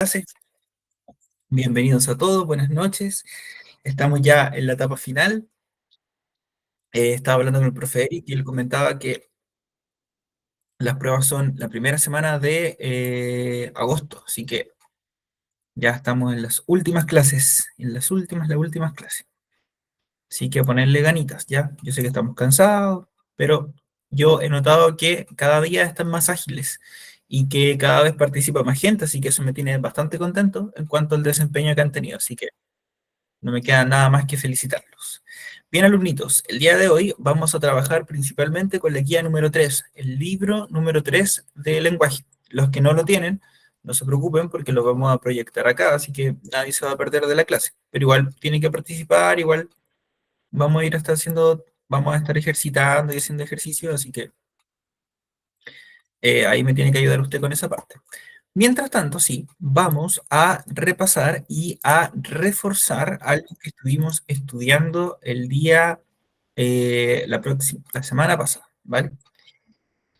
Clase. Bienvenidos a todos, buenas noches. Estamos ya en la etapa final. Estaba hablando con el profe Eric y él comentaba que las pruebas son la primera semana de agosto, así que ya estamos en las últimas clases, las últimas clases. Así que a ponerle ganitas, ¿ya? Yo sé que estamos cansados, pero yo he notado que cada día están más ágiles y que cada vez participa más gente, así que eso me tiene bastante contento en cuanto al desempeño que han tenido, así que no me queda nada más que felicitarlos. Bien, alumnitos, el día de hoy vamos a trabajar principalmente con la guía número 3, el libro número 3 de lenguaje. Los que no lo tienen, no se preocupen porque lo vamos a proyectar acá, así que nadie se va a perder de la clase. Pero igual tienen que participar, igual vamos a estar ejercitando y haciendo ejercicio, así que ahí me tiene que ayudar usted con esa parte. Mientras tanto, sí, vamos a repasar y a reforzar algo que estuvimos estudiando el día, la semana pasada, ¿vale?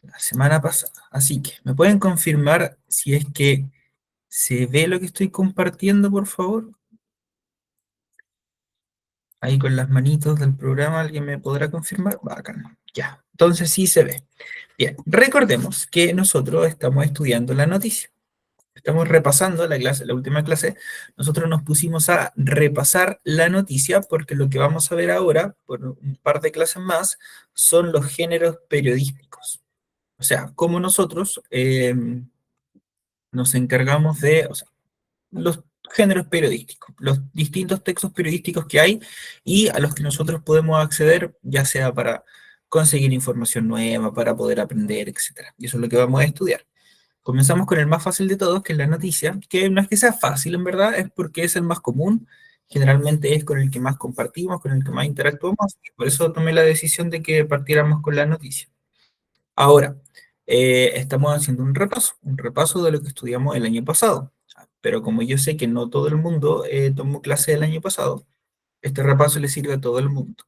La semana pasada. Así que, ¿me pueden confirmar si es que se ve lo que estoy compartiendo, por favor? Ahí con las manitos del programa, ¿alguien me podrá confirmar? Bacán. Ya, entonces sí se ve. Bien, recordemos que nosotros estamos estudiando la noticia. Estamos repasando la clase, la última clase, nosotros nos pusimos a repasar la noticia porque lo que vamos a ver ahora, por un par de clases más, son los géneros periodísticos. O sea, cómo nosotros nos encargamos de, o sea, los géneros periodísticos, los distintos textos periodísticos que hay y a los que nosotros podemos acceder, ya sea para conseguir información nueva, para poder aprender, etcétera. Y eso es lo que vamos a estudiar. Comenzamos con el más fácil de todos, que es la noticia, que no es que sea fácil en verdad, es porque es el más común, generalmente es con el que más compartimos, con el que más interactuamos, y por eso tomé la decisión de que partiéramos con la noticia. Ahora, estamos haciendo un repaso de lo que estudiamos el año pasado, pero como yo sé que no todo el mundo tomó clase el año pasado, este repaso le sirve a todo el mundo.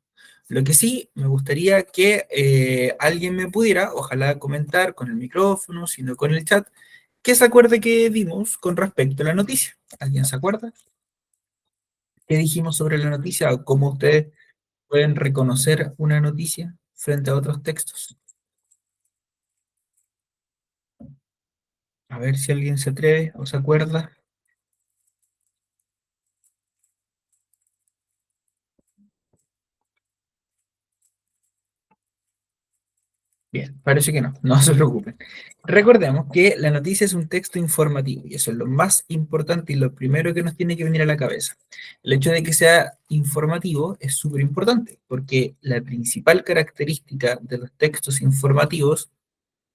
Lo que sí, me gustaría que alguien me pudiera, ojalá comentar con el micrófono, sino con el chat, que se acuerde que vimos con respecto a la noticia. ¿Alguien se acuerda? ¿Qué dijimos sobre la noticia? ¿O cómo ustedes pueden reconocer una noticia frente a otros textos? A ver si alguien se atreve o se acuerda. Bien, parece que no, no se preocupen. Recordemos que la noticia es un texto informativo y eso es lo más importante y lo primero que nos tiene que venir a la cabeza. El hecho de que sea informativo es súper importante porque la principal característica de los textos informativos,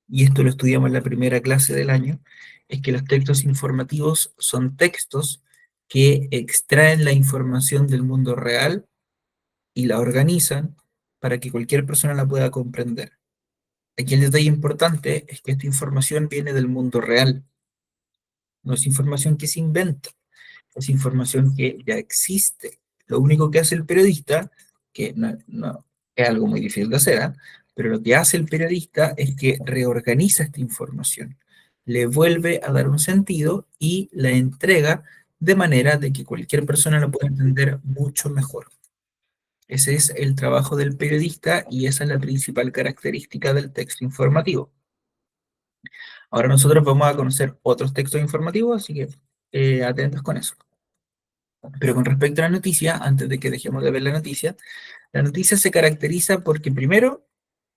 y esto lo estudiamos en la primera clase del año, es que los textos informativos son textos que extraen la información del mundo real y la organizan para que cualquier persona la pueda comprender. Aquí el detalle importante es que esta información viene del mundo real, no es información que se inventa, es información que ya existe. Lo único que hace el periodista, que no es algo muy difícil de hacer, ¿ah? Pero lo que hace el periodista es que reorganiza esta información, le vuelve a dar un sentido y la entrega de manera de que cualquier persona lo pueda entender mucho mejor. Ese es el trabajo del periodista y esa es la principal característica del texto informativo. Ahora nosotros vamos a conocer otros textos informativos, así que atentos con eso. Pero con respecto a la noticia, antes de que dejemos de ver la noticia se caracteriza porque primero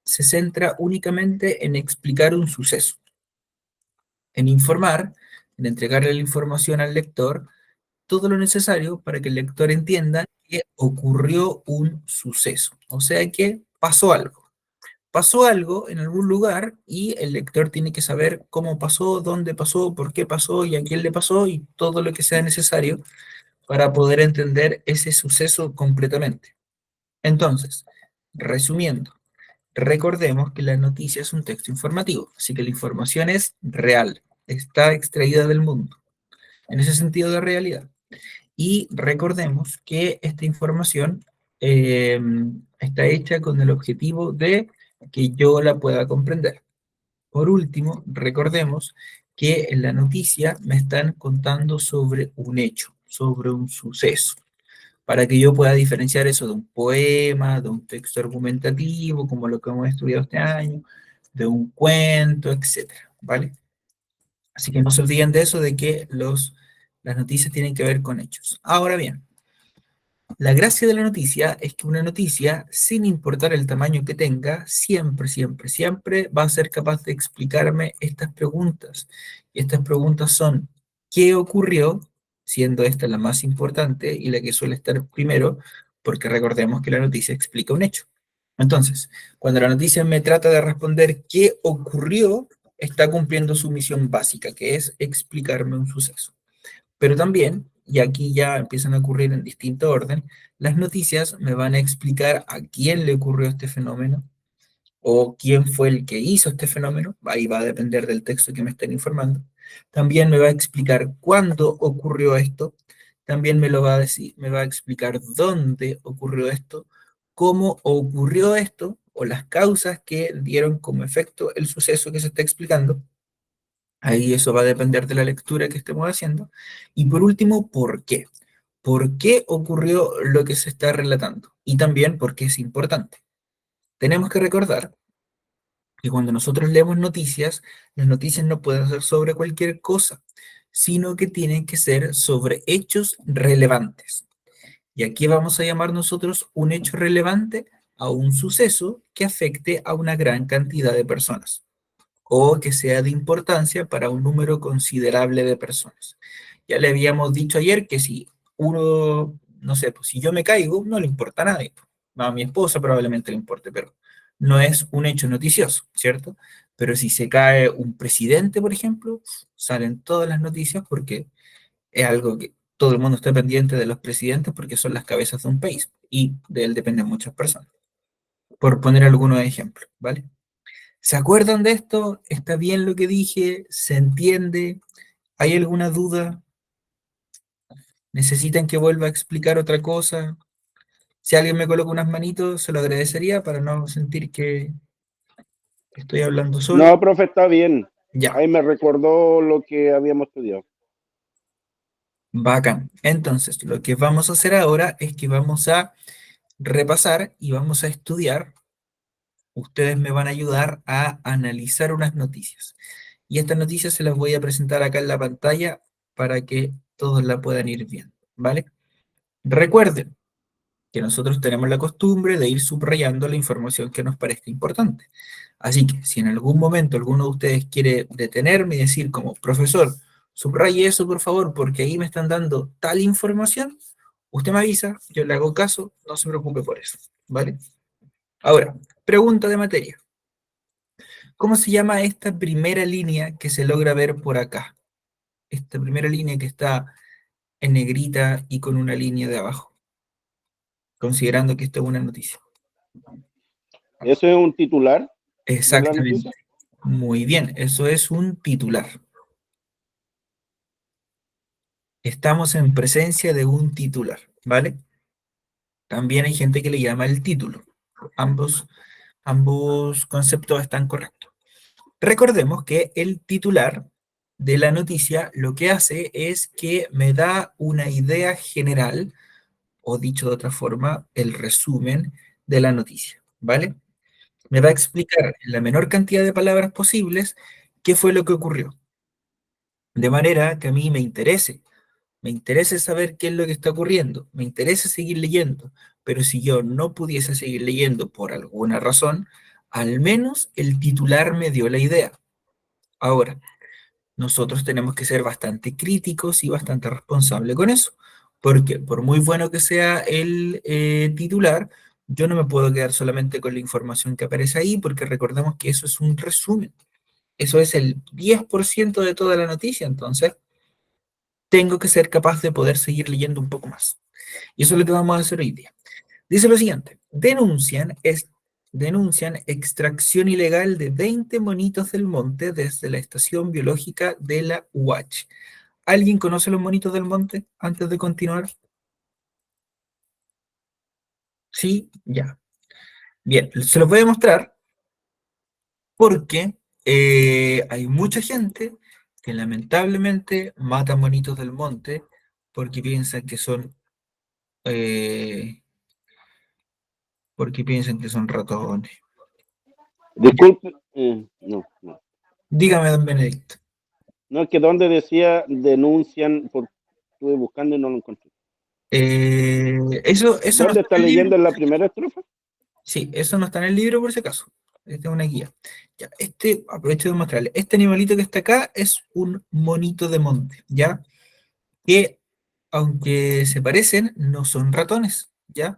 se centra únicamente en explicar un suceso, en informar, en entregarle la información al lector, todo lo necesario para que el lector entienda que ocurrió un suceso, o sea que pasó algo en algún lugar y el lector tiene que saber cómo pasó, dónde pasó, por qué pasó y a quién le pasó y todo lo que sea necesario para poder entender ese suceso completamente. Entonces, resumiendo, recordemos que la noticia es un texto informativo, así que la información es real, está extraída del mundo, en ese sentido de realidad. Y recordemos que esta información eh, está hecha con el objetivo de que yo la pueda comprender. Por último, recordemos que en la noticia me están contando sobre un hecho, sobre un suceso, para que yo pueda diferenciar eso de un poema, de un texto argumentativo, como lo que hemos estudiado este año, de un cuento, etcétera, ¿vale? Así que no se olviden de eso, de que las noticias tienen que ver con hechos. Ahora bien, la gracia de la noticia es que una noticia, sin importar el tamaño que tenga, siempre, siempre, siempre va a ser capaz de explicarme estas preguntas. Y estas preguntas son, ¿qué ocurrió? Siendo esta la más importante y la que suele estar primero, porque recordemos que la noticia explica un hecho. Entonces, cuando la noticia me trata de responder qué ocurrió, está cumpliendo su misión básica, que es explicarme un suceso. Pero también, y aquí ya empiezan a ocurrir en distinto orden, las noticias me van a explicar a quién le ocurrió este fenómeno o quién fue el que hizo este fenómeno, ahí va a depender del texto que me estén informando. También me va a explicar cuándo ocurrió esto, también me lo va a decir, me va a explicar dónde ocurrió esto, cómo ocurrió esto o las causas que dieron como efecto el suceso que se está explicando. Ahí eso va a depender de la lectura que estemos haciendo. Y por último, ¿por qué? ¿Por qué ocurrió lo que se está relatando? Y también por qué es importante. Tenemos que recordar que cuando nosotros leemos noticias, las noticias no pueden ser sobre cualquier cosa, sino que tienen que ser sobre hechos relevantes. ¿Y aquí vamos a llamar nosotros un hecho relevante? A un suceso que afecte a una gran cantidad de personas o que sea de importancia para un número considerable de personas. Ya le habíamos dicho ayer que si uno, no sé, pues si yo me caigo, no le importa a nadie. A mi esposa probablemente le importe, pero no es un hecho noticioso, ¿cierto? Pero si se cae un presidente, por ejemplo, salen todas las noticias porque es algo que todo el mundo está pendiente de los presidentes porque son las cabezas de un país y de él dependen muchas personas. Por poner algunos ejemplos, ¿vale? ¿Se acuerdan de esto? ¿Está bien lo que dije? ¿Se entiende? ¿Hay alguna duda? ¿Necesitan que vuelva a explicar otra cosa? Si alguien me coloca unas manitos, se lo agradecería para no sentir que estoy hablando solo. No, profe, está bien. Ya, Ahí me recordó lo que habíamos estudiado. bacán. Entonces, lo que vamos a hacer ahora es que vamos a repasar y vamos a estudiar. Ustedes me van a ayudar a analizar unas noticias. Y estas noticias se las voy a presentar acá en la pantalla para que todos la puedan ir viendo, ¿vale? Recuerden que nosotros tenemos la costumbre de ir subrayando la información que nos parezca importante. Así que si en algún momento alguno de ustedes quiere detenerme y decir como, profesor, subraye eso por favor, porque ahí me están dando tal información, usted me avisa, yo le hago caso, no se preocupe por eso, ¿vale? Ahora, pregunta de materia. ¿Cómo se llama esta primera línea que se logra ver por acá? Esta primera línea que está en negrita y con una línea de abajo, considerando que esto es una noticia. ¿Eso es un titular de la Exactamente. noticia? Muy bien, eso es un titular. Estamos en presencia de un titular, ¿vale? También hay gente que le llama el título. Ambos, ambos conceptos están correctos. Recordemos que el titular de la noticia lo que hace es que me da una idea general, o dicho de otra forma, el resumen de la noticia, ¿vale? Me va a explicar en la menor cantidad de palabras posibles qué fue lo que ocurrió, de manera que a mí me interesa saber qué es lo que está ocurriendo, me interesa seguir leyendo, pero si yo no pudiese seguir leyendo por alguna razón, al menos el titular me dio la idea. Ahora, nosotros tenemos que ser bastante críticos y bastante responsables con eso, porque por muy bueno que sea el titular, yo no me puedo quedar solamente con la información que aparece ahí, porque recordemos que eso es un resumen, eso es el 10% de toda la noticia, entonces tengo que ser capaz de poder seguir leyendo un poco más. Y eso es lo que vamos a hacer hoy día. Dice lo siguiente, denuncian extracción ilegal de 20 monitos del monte desde la estación biológica de la UH. ¿Alguien conoce los monitos del monte antes de continuar? Sí, ya. Bien, se los voy a mostrar porque hay mucha gente que lamentablemente matan monitos del monte porque piensan que son, eh, ratones. Disculpe, no, no. Dígame, don Benedicto. No, es que donde decía denuncian, estuve buscando y no lo encontré. Eso no ¿Dónde está está en el libro. leyendo en la primera estrofa? Sí, eso no está en el libro por si acaso. Esta es una guía. Ya, aprovecho de mostrarle. Este animalito que está acá es un monito de monte, ¿ya? Que, aunque se parecen, no son ratones, ¿ya?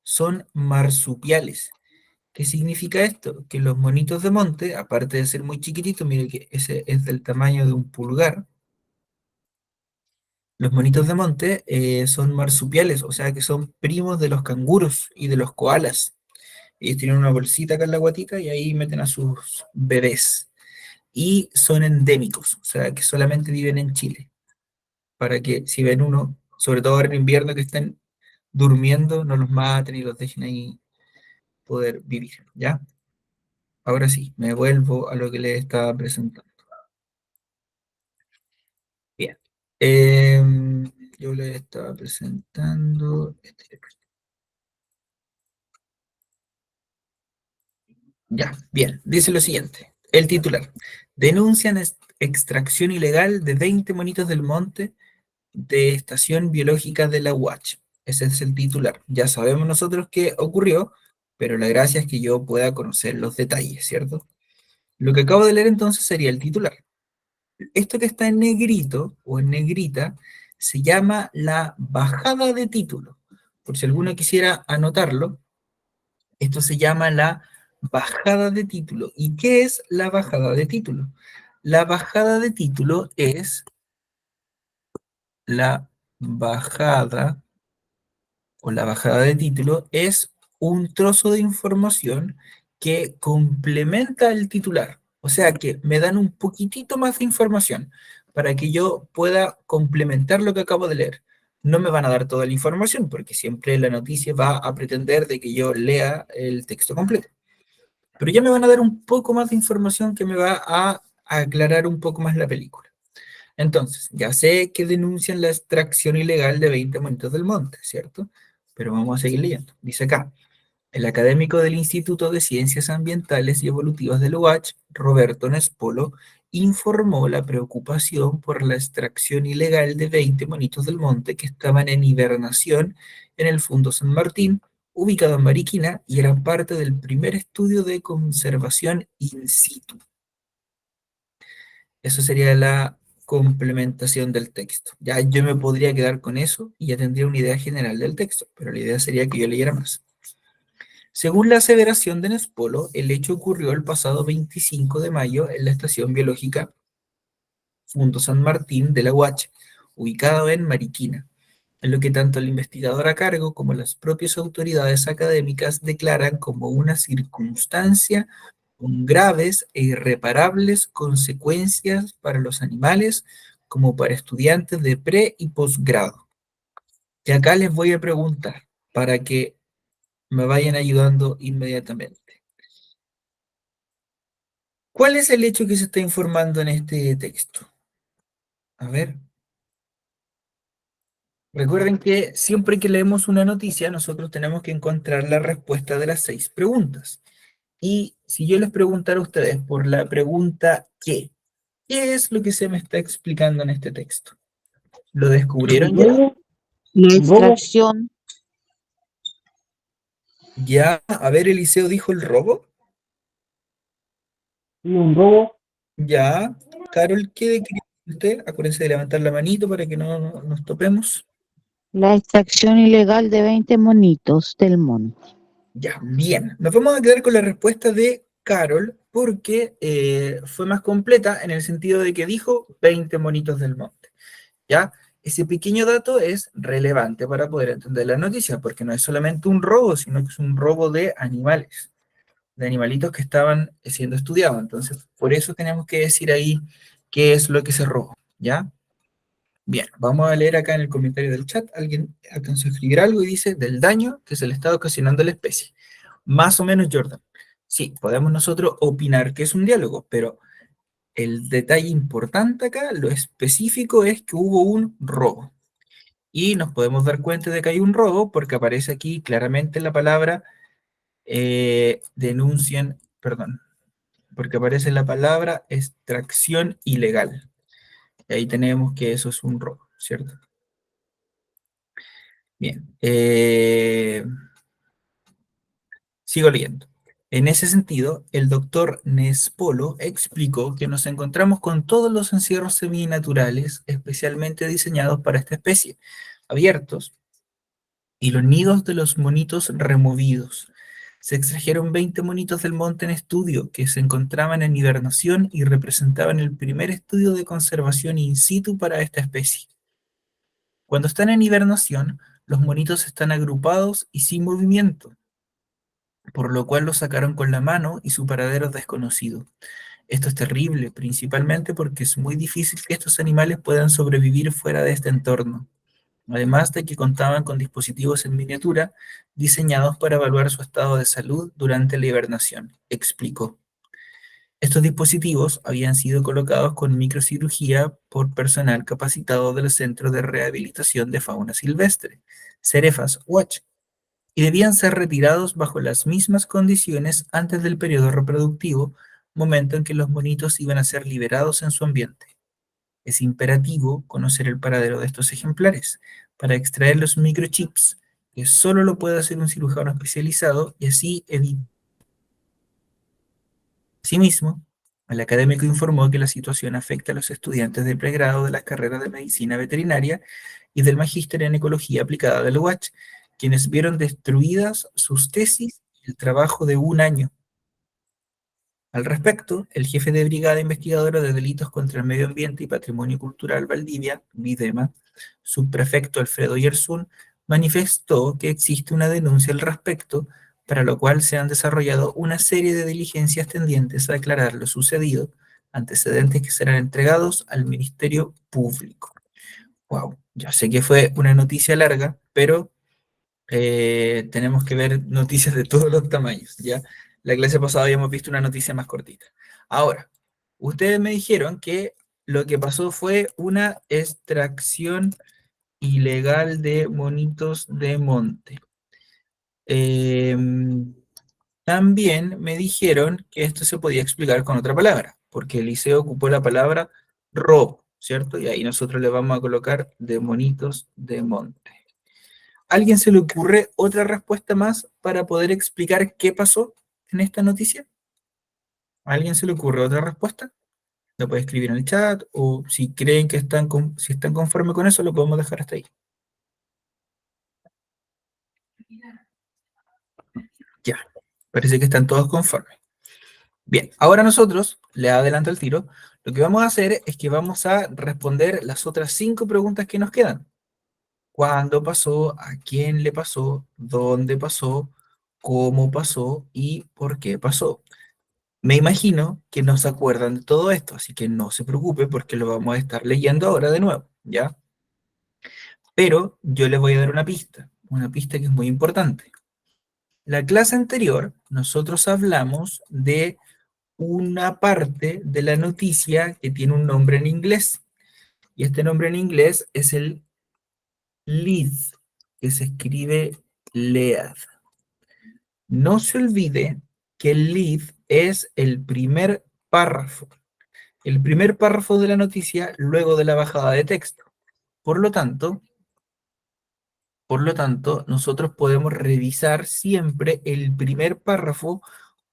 Son marsupiales. ¿Qué significa esto? Que los monitos de monte, aparte de ser muy chiquititos, mire que ese es del tamaño de un pulgar, los monitos de monte son marsupiales, o sea que son primos de los canguros y de los koalas. Ellos tienen una bolsita acá en la guatita y ahí meten a sus bebés. Y son endémicos, o sea que solamente viven en Chile. Para que si ven uno, sobre todo ahora en invierno que estén durmiendo, no los maten y los dejen ahí poder vivir, ¿ya? Ahora sí, me vuelvo a lo que les estaba presentando. Bien. Yo les estaba presentando. Ya, bien. Dice lo siguiente. El titular. Denuncian extracción ilegal de 20 monitos del monte de Estación Biológica de la UACH. Ese es el titular. Ya sabemos nosotros qué ocurrió, pero la gracia es que yo pueda conocer los detalles, ¿cierto? Lo que acabo de leer entonces sería el titular. Esto que está en negrito o en negrita se llama la bajada de título. Por si alguno quisiera anotarlo, esto se llama la bajada de título. ¿Y qué es la bajada de título? La bajada de título es la bajada la bajada de título es un trozo de información que complementa el titular. O sea que me dan un poquitito más de información para que yo pueda complementar lo que acabo de leer. No me van a dar toda la información porque siempre la noticia va a pretender de que yo lea el texto completo. Pero ya me van a dar un poco más de información que me va a aclarar un poco más la película. Entonces, ya sé que denuncian la extracción ilegal de 20 monitos del monte, ¿cierto? Pero vamos a seguir leyendo. Dice acá, el académico del Instituto de Ciencias Ambientales y Evolutivas del UACH, Roberto Nespolo, informó la preocupación por la extracción ilegal de 20 monitos del monte que estaban en hibernación en el Fundo San Martín, ubicado en Mariquina, y eran parte del primer estudio de conservación in situ. Eso sería la complementación del texto. Ya yo me podría quedar con eso y ya tendría una idea general del texto, pero la idea sería que yo leyera más. Según la aseveración de Nespolo, el hecho ocurrió el pasado 25 de mayo en la estación biológica Fundo San Martín de la UACH, ubicado en Mariquina, en lo que tanto el investigador a cargo como las propias autoridades académicas declaran como una circunstancia con graves e irreparables consecuencias para los animales como para estudiantes de pre y posgrado. Y acá les voy a preguntar para que me vayan ayudando inmediatamente. ¿Cuál es el hecho que se está informando en este texto? A ver. Recuerden que siempre que leemos una noticia, nosotros tenemos que encontrar la respuesta de las 6 preguntas. Y si yo les preguntara a ustedes por la pregunta ¿qué es lo que se me está explicando en este texto? ¿Lo descubrieron ya? La extracción, Ya, a ver, Eliseo dijo el robo. un robo, Ya, Carol, ¿qué decía usted? Acuérdense de levantar la manito para que no nos topemos. la extracción ilegal de 20 monitos del mono. Ya, bien. Nos vamos a quedar con la respuesta de Carol porque fue más completa en el sentido de que dijo 20 monitos del monte. ¿Ya? Ese pequeño dato es relevante para poder entender la noticia porque no es solamente un robo, sino que es un robo de animales, de animalitos que estaban siendo estudiados. Entonces, por eso tenemos que decir ahí qué es lo que se robó. ¿Ya? Bien, vamos a leer acá en el comentario del chat. Alguien alcanzó a escribir algo y dice del daño que se le está ocasionando a la especie. Más o menos, Jordan. Sí, podemos nosotros opinar que es un diálogo, pero el detalle importante acá, lo específico es que hubo un robo. Y nos podemos dar cuenta de que hay un robo porque aparece aquí claramente la palabra denuncian, perdón, porque aparece la palabra extracción ilegal. Y ahí tenemos que eso es un robo, ¿cierto? Bien. Sigo leyendo. En ese sentido, el doctor Nespolo explicó que nos encontramos con todos los encierros seminaturales especialmente diseñados para esta especie, abiertos, y los nidos de los monitos removidos. Se extrajeron 20 monitos del monte en estudio que se encontraban en hibernación y representaban el primer estudio de conservación in situ para esta especie. Cuando están en hibernación, los monitos están agrupados y sin movimiento, por lo cual los sacaron con la mano y su paradero es desconocido. Esto es terrible, principalmente porque es muy difícil que estos animales puedan sobrevivir fuera de este entorno, además de que contaban con dispositivos en miniatura diseñados para evaluar su estado de salud durante la hibernación, explicó. Estos dispositivos habían sido colocados con microcirugía por personal capacitado del Centro de Rehabilitación de Fauna Silvestre, Cerefas Watch, y debían ser retirados bajo las mismas condiciones antes del periodo reproductivo, momento en que los monitos iban a ser liberados en su ambiente. Es imperativo conocer el paradero de estos ejemplares para extraer los microchips, que solo lo puede hacer un cirujano especializado y así evitar. Asimismo, el académico informó que la situación afecta a los estudiantes de pregrado de las carreras de medicina veterinaria y del magíster en ecología aplicada del UACH, quienes vieron destruidas sus tesis y el trabajo de un año. Al respecto, el jefe de Brigada Investigadora de Delitos contra el Medio Ambiente y Patrimonio Cultural Valdivia, VIDEMA, subprefecto Alfredo Yersun, manifestó que existe una denuncia al respecto, para lo cual se han desarrollado una serie de diligencias tendientes a aclarar lo sucedido, antecedentes que serán entregados al Ministerio Público. Wow, ya sé que fue una noticia larga, pero tenemos que ver noticias de todos los tamaños, ¿ya? La clase pasada habíamos visto una noticia más cortita. Ahora, ustedes me dijeron que lo que pasó fue una extracción ilegal de monitos de monte. También me dijeron que esto se podía explicar con otra palabra, porque Eliseo ocupó la palabra robo, ¿cierto? Y ahí nosotros le vamos a colocar de monitos de monte. ¿A alguien se le ocurre otra respuesta más para poder explicar qué pasó en esta noticia? ¿A alguien se le ocurre otra respuesta? Lo puede escribir en el chat o si creen que si están conformes con eso, lo podemos dejar hasta ahí. Ya, parece que están todos conformes. Bien, ahora nosotros, le adelanto el tiro, lo que vamos a hacer es que vamos a responder las otras 5 preguntas que nos quedan. ¿Cuándo pasó? ¿A quién le pasó? ¿Dónde pasó? ¿Cómo pasó? ¿Y por qué pasó? Me imagino que no se acuerdan de todo esto, así que no se preocupe porque lo vamos a estar leyendo ahora de nuevo, ¿ya? Pero yo les voy a dar una pista que es muy importante. La clase anterior, nosotros hablamos de una parte de la noticia que tiene un nombre en inglés, y este nombre en inglés es el lead, que se escribe lead. No se olvide que el lead es el primer párrafo. El primer párrafo de la noticia luego de la bajada de texto. Por lo tanto, nosotros podemos revisar siempre el primer párrafo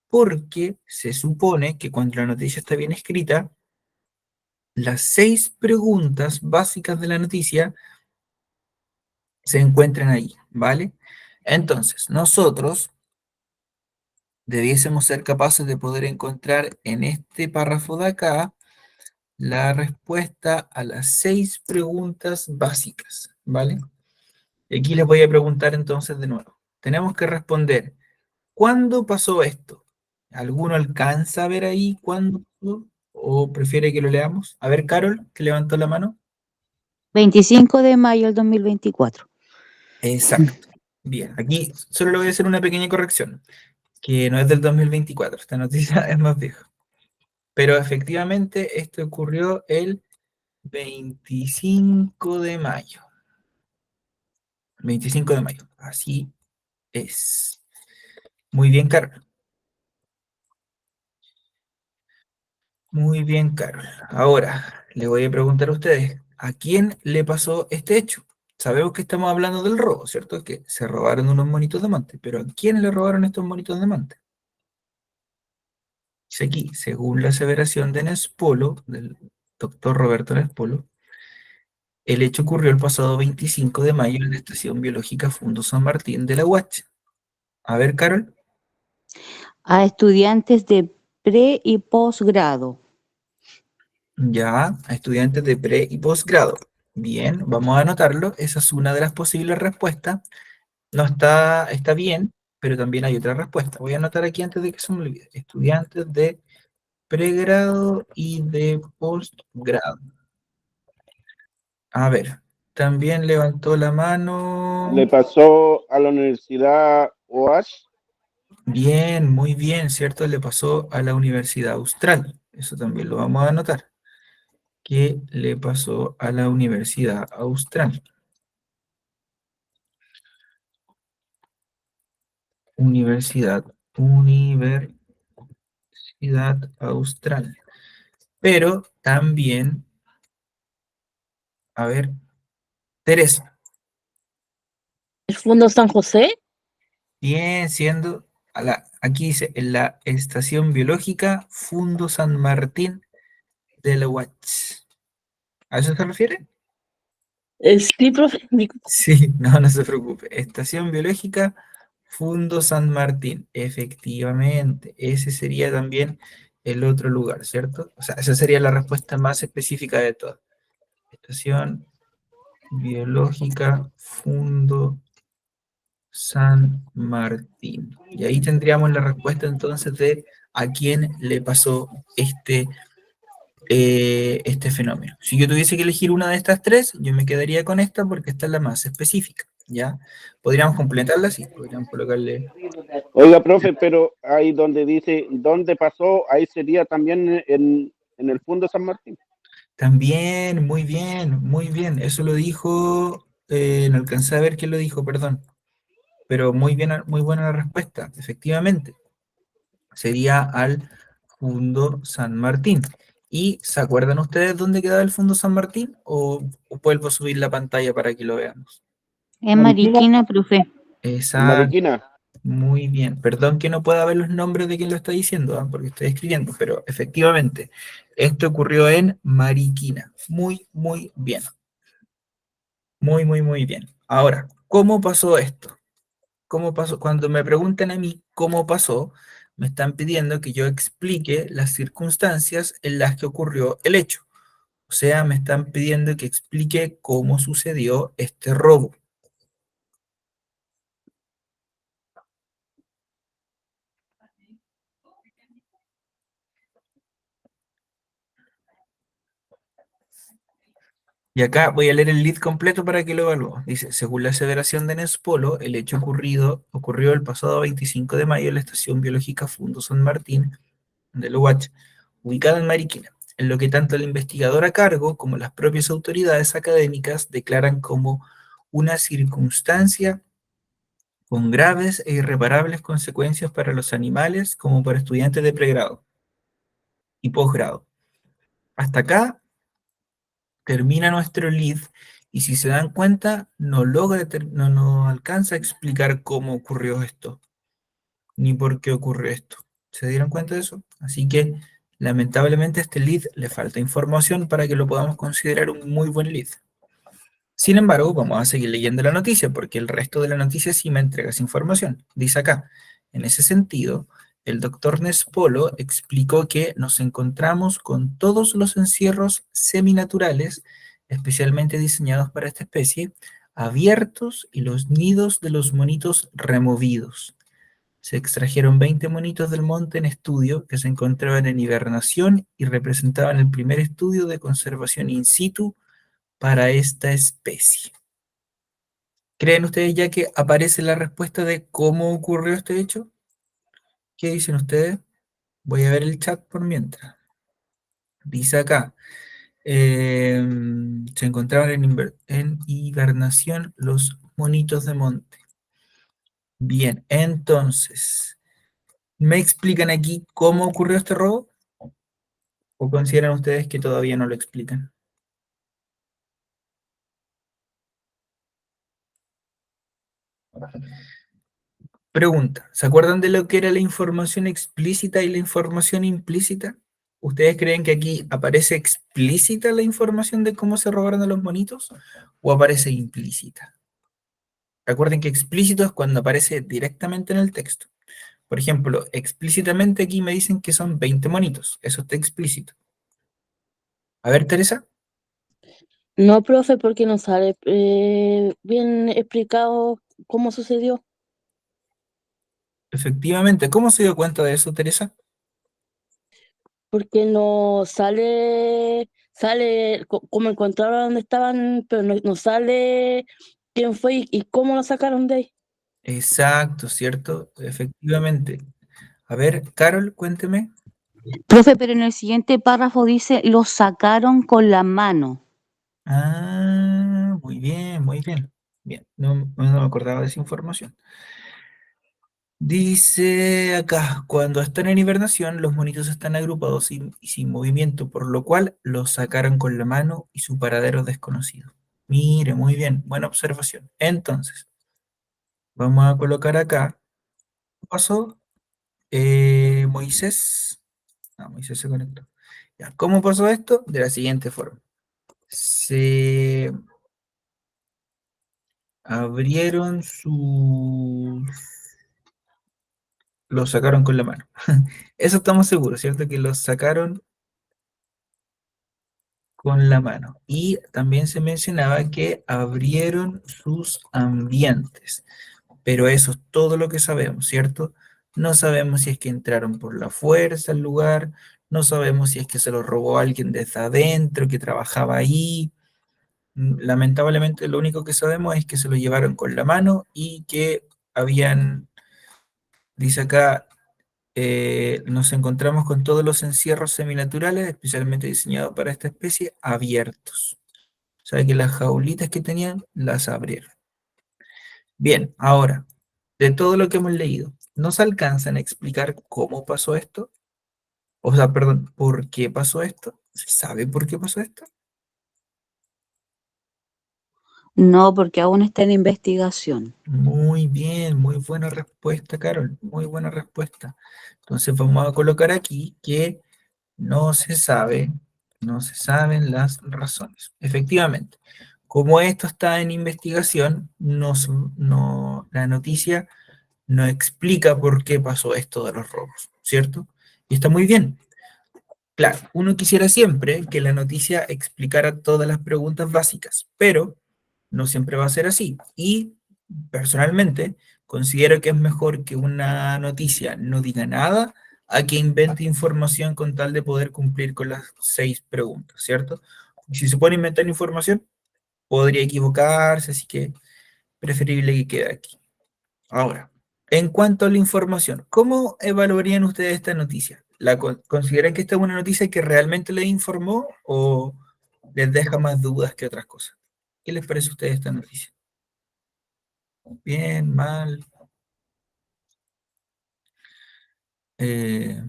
porque se supone que cuando la noticia está bien escrita, las 6 preguntas básicas de la noticia se encuentran ahí, ¿vale? Entonces, nosotros debiésemos ser capaces de poder encontrar en este párrafo de acá la respuesta a las 6 preguntas básicas, ¿vale? Y aquí les voy a preguntar entonces de nuevo. Tenemos que responder, ¿cuándo pasó esto? ¿Alguno alcanza a ver ahí cuándo pasó? ¿O prefiere que lo leamos? A ver, Carol, que levantó la mano. 25 de mayo del 2024. Exacto. Bien, aquí solo le voy a hacer una pequeña corrección, que no es del 2024, esta noticia es más vieja. Pero efectivamente esto ocurrió el 25 de mayo. 25 de mayo, así es. Muy bien, Carol. Muy bien, Carol. Ahora, le voy a preguntar a ustedes, ¿a quién le pasó este hecho? Sabemos que estamos hablando del robo, ¿cierto? Que se robaron unos monitos de Mante, pero ¿a quién le robaron estos monitos de Mante? Dice aquí, según la aseveración de Nespolo, del doctor Roberto Nespolo, el hecho ocurrió el pasado 25 de mayo en la Estación Biológica Fundo San Martín de la UACH. A ver, Carol. A estudiantes de pre y posgrado. Ya, a estudiantes de pre y posgrado. Bien, vamos a anotarlo. Esa es una de las posibles respuestas. No está bien, pero también hay otra respuesta. Voy a anotar aquí antes de que se me olvide. Estudiantes de pregrado y de postgrado. A ver, también levantó la mano. ¿Le pasó a la Universidad OASH? Bien, muy bien, ¿cierto? Le pasó a la Universidad Austral. Eso también lo vamos a anotar. ¿Qué le pasó a la Universidad Austral? Universidad Austral. Pero también, a ver, Teresa, ¿El Fondo San José? bien siendo, aquí dice, en la Estación Biológica Fundo San Martín de la UACH. ¿A eso se refiere? Sí, profe. Sí, no se preocupe. Estación Biológica Fundo San Martín. Efectivamente, ese sería también el otro lugar, ¿cierto? O sea, esa sería la respuesta más específica de todas. Estación Biológica Fundo San Martín. Y ahí tendríamos la respuesta entonces de a quién le pasó este fenómeno. Si yo tuviese que elegir una de estas tres, yo me quedaría con esta porque esta es la más específica, ¿ya? Podríamos completarla, sí, podríamos colocarle... Oiga, profe, pero ahí donde dice dónde pasó, ahí sería también en el Fundo San Martín. También, muy bien, eso lo dijo, no alcancé a ver quién lo dijo, perdón, pero muy bien, muy buena la respuesta, efectivamente, sería al Fundo San Martín. ¿Y se acuerdan ustedes dónde quedaba el Fundo San Martín? ¿O vuelvo a subir la pantalla para que lo veamos? En Mariquina, profe. Exacto, Mariquina. muy bien. Perdón que no pueda ver los nombres de quien lo está diciendo, porque estoy escribiendo, pero efectivamente, esto ocurrió en Mariquina. Muy bien. Muy bien. Ahora, ¿cómo pasó esto? ¿Cómo pasó? Cuando me preguntan a mí cómo pasó, me están pidiendo que yo explique las circunstancias en las que ocurrió el hecho. O sea, me están pidiendo que explique cómo sucedió este robo. Y acá voy a leer el lead completo para que lo evalúe. Dice, según la aseveración de Nespolo, el hecho ocurrió el pasado 25 de mayo en la Estación Biológica Fundo San Martín de la UACH, ubicada en Mariquina, en lo que tanto el investigador a cargo como las propias autoridades académicas declaran como una circunstancia con graves e irreparables consecuencias para los animales como para estudiantes de pregrado y posgrado. Hasta acá termina nuestro lead y si se dan cuenta no alcanza a explicar cómo ocurrió esto, ni por qué ocurrió esto. ¿Se dieron cuenta de eso? Así que lamentablemente a este lead le falta información para que lo podamos considerar un muy buen lead. Sin embargo, vamos a seguir leyendo la noticia porque el resto de la noticia sí me entrega esa información. Dice acá, en ese sentido, el doctor Nespolo explicó que nos encontramos con todos los encierros seminaturales, especialmente diseñados para esta especie, abiertos y los nidos de los monitos removidos. Se extrajeron 20 monitos del monte en estudio que se encontraban en hibernación y representaban el primer estudio de conservación in situ para esta especie. ¿Creen ustedes ya que aparece la respuesta de cómo ocurrió este hecho? ¿Qué dicen ustedes? Voy a ver el chat por mientras. Dice acá, se encontraban en hibernación los monitos de monte. Bien, entonces, ¿me explican aquí cómo ocurrió este robo? ¿O consideran ustedes que todavía no lo explican? Pregunta, ¿se acuerdan de lo que era la información explícita y la información implícita? ¿Ustedes creen que aquí aparece explícita la información de cómo se robaron a los monitos o aparece implícita? Recuerden que explícito es cuando aparece directamente en el texto. Por ejemplo, explícitamente aquí me dicen que son 20 monitos. Eso está explícito. A ver, Teresa. No, profe, porque no sale bien explicado cómo sucedió. Efectivamente, ¿cómo se dio cuenta de eso, Teresa? Porque no sale como encontraron dónde estaban, pero no sale quién fue y cómo lo sacaron de ahí. Exacto, ¿cierto? Efectivamente. A ver, Carol, cuénteme. Profe, pero en el siguiente párrafo dice, lo sacaron con la mano. Ah, muy bien, muy bien. Bien, no me acordaba de esa información. Dice acá, cuando están en hibernación, los monitos están agrupados y sin movimiento, por lo cual los sacaron con la mano y su paradero es desconocido. Mire, muy bien, buena observación. Entonces, vamos a colocar acá, ¿qué pasó? Moisés, Moisés se conectó. Ya, ¿cómo pasó esto? De la siguiente forma. Se abrieron los sacaron con la mano. Eso estamos seguros, ¿cierto? Que los sacaron con la mano. Y también se mencionaba que abrieron sus ambientes. Pero eso es todo lo que sabemos, ¿cierto? No sabemos si es que entraron por la fuerza al lugar, no sabemos si es que se lo robó alguien desde adentro, que trabajaba ahí. Lamentablemente lo único que sabemos es que se lo llevaron con la mano y que habían, dice acá, nos encontramos con todos los encierros seminaturales, especialmente diseñados para esta especie, abiertos. O sea que las jaulitas que tenían las abrieron. Bien, ahora, de todo lo que hemos leído, ¿nos alcanzan a explicar cómo pasó esto? O sea, perdón, ¿por qué pasó esto? ¿Se sabe por qué pasó esto? No, porque aún está en investigación. Muy bien, muy buena respuesta, Carol, muy buena respuesta. Entonces vamos a colocar aquí que no se sabe, no se saben las razones. Efectivamente, como esto está en investigación, la noticia no explica por qué pasó esto de los robos, ¿cierto? Y está muy bien. Claro, uno quisiera siempre que la noticia explicara todas las preguntas básicas, pero no siempre va a ser así. Y personalmente considero que es mejor que una noticia no diga nada a que invente información con tal de poder cumplir con las 6 preguntas, ¿cierto? Si se pone a inventar información, podría equivocarse, así que preferible que quede aquí. Ahora, en cuanto a la información, ¿cómo evaluarían ustedes esta noticia? ¿Consideran que esta es una noticia que realmente les informó o les deja más dudas que otras cosas? ¿Qué les parece a ustedes esta noticia? Bien, mal. Eh,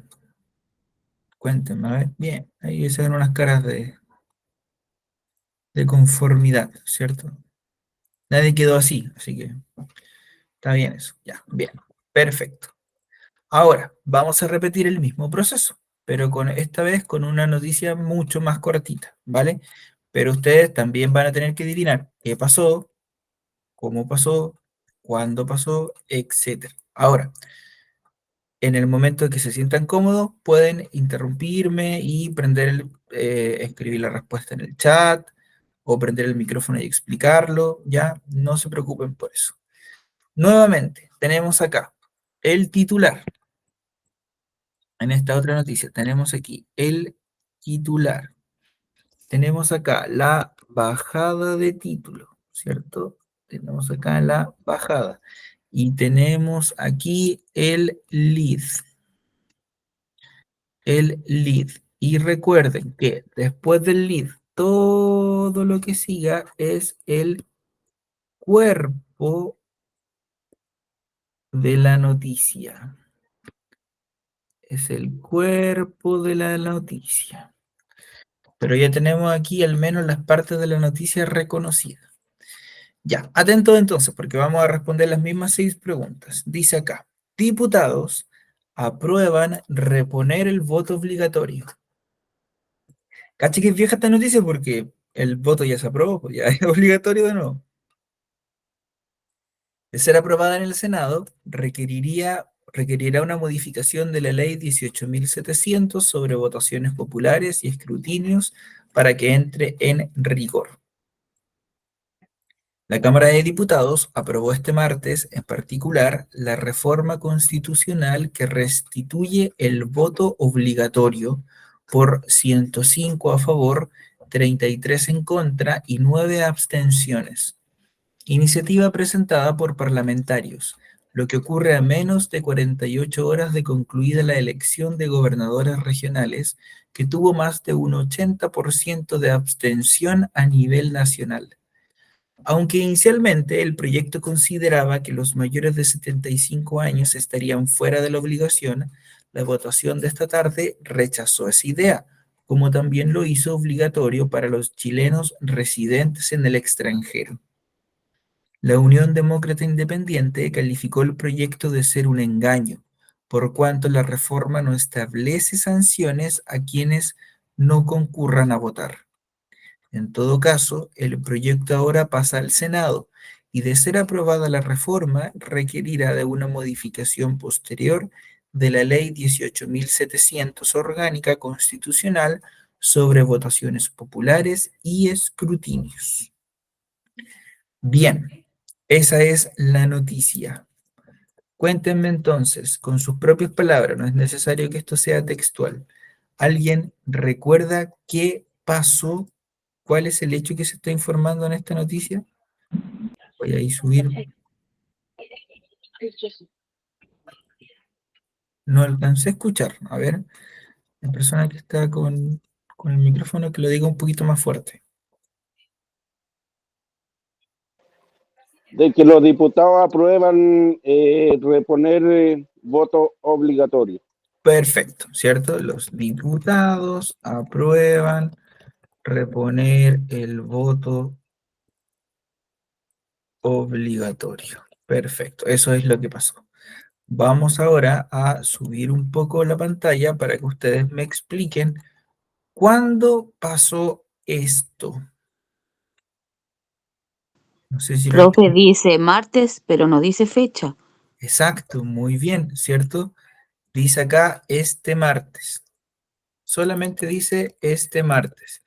Cuéntenme, a ver. Bien, ahí se ven unas caras de conformidad, ¿cierto? Nadie quedó así que está bien eso. Ya, bien, perfecto. Ahora, vamos a repetir el mismo proceso, pero esta vez con una noticia mucho más cortita, ¿vale? Pero ustedes también van a tener que adivinar qué pasó, cómo pasó, cuándo pasó, etcétera. Ahora, en el momento que se sientan cómodos, pueden interrumpirme y escribir la respuesta en el chat o prender el micrófono y explicarlo, ¿ya? No se preocupen por eso. Nuevamente, tenemos acá el titular. En esta otra noticia tenemos aquí el titular. Tenemos acá la bajada de título, ¿cierto? Tenemos acá la bajada. Y tenemos aquí el lead. El lead. Y recuerden que después del lead, todo lo que siga es el cuerpo de la noticia. Es el cuerpo de la noticia. Pero ya tenemos aquí al menos las partes de la noticia reconocidas. Ya, atento entonces, porque vamos a responder las mismas 6 preguntas. Dice acá, diputados aprueban reponer el voto obligatorio. Caché que es vieja esta noticia porque el voto ya se aprobó, pues ya es obligatorio de nuevo. De ser aprobada en el Senado, requerirá una modificación de la ley 18.700 sobre votaciones populares y escrutinios para que entre en rigor. La Cámara de Diputados aprobó este martes, en particular, la reforma constitucional que restituye el voto obligatorio por 105 a favor, 33 en contra y 9 abstenciones. Iniciativa presentada por parlamentarios, lo que ocurre a menos de 48 horas de concluida la elección de gobernadores regionales, que tuvo más de un 80% de abstención a nivel nacional. Aunque inicialmente el proyecto consideraba que los mayores de 75 años estarían fuera de la obligación, la votación de esta tarde rechazó esa idea, como también lo hizo obligatorio para los chilenos residentes en el extranjero. La Unión Demócrata Independiente calificó el proyecto de ser un engaño, por cuanto la reforma no establece sanciones a quienes no concurran a votar. En todo caso, el proyecto ahora pasa al Senado y, de ser aprobada la reforma, requerirá de una modificación posterior de la Ley 18.700 orgánica constitucional sobre votaciones populares y escrutinios. Bien, esa es la noticia. Cuéntenme entonces, con sus propias palabras, no es necesario que esto sea textual. ¿Alguien recuerda qué pasó? ¿Cuál es el hecho que se está informando en esta noticia? Voy a ir subir. No alcancé a escuchar. A ver, la persona que está con el micrófono que lo diga un poquito más fuerte. De que los diputados aprueban reponer voto obligatorio. Perfecto, ¿cierto? Los diputados aprueban reponer el voto obligatorio. Perfecto, eso es lo que pasó. Vamos ahora a subir un poco la pantalla para que ustedes me expliquen cuándo pasó esto. No sé si lo... Profe dice martes, pero no dice fecha. Exacto, muy bien, ¿cierto? Dice acá este martes. Solamente dice este martes.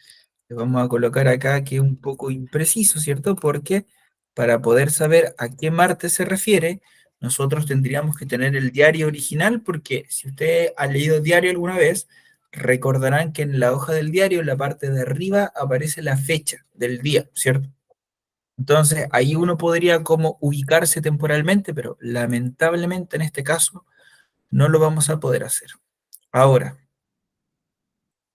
Le vamos a colocar acá que es un poco impreciso, ¿cierto? Porque para poder saber a qué martes se refiere, nosotros tendríamos que tener el diario original, porque si usted ha leído diario alguna vez, recordarán que en la hoja del diario, en la parte de arriba, aparece la fecha del día, ¿cierto? Entonces, ahí uno podría como ubicarse temporalmente, pero lamentablemente en este caso no lo vamos a poder hacer. Ahora,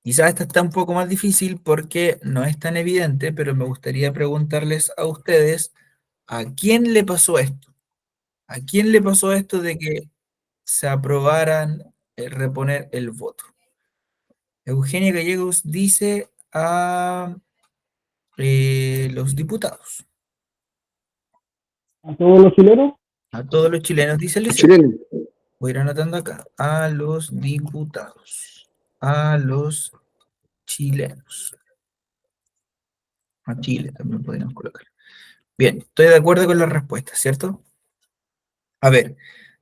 quizás esta está un poco más difícil porque no es tan evidente, pero me gustaría preguntarles a ustedes, ¿a quién le pasó esto? ¿A quién le pasó esto de que se aprobaran reponer el voto? Eugenia Gallegos dice a los diputados. ¿A todos los chilenos? A todos los chilenos, dice el 18. Chilenos. Voy a ir anotando acá. A los diputados. A los chilenos. A Chile también podríamos colocar. Bien, estoy de acuerdo con la respuesta, ¿cierto? A ver,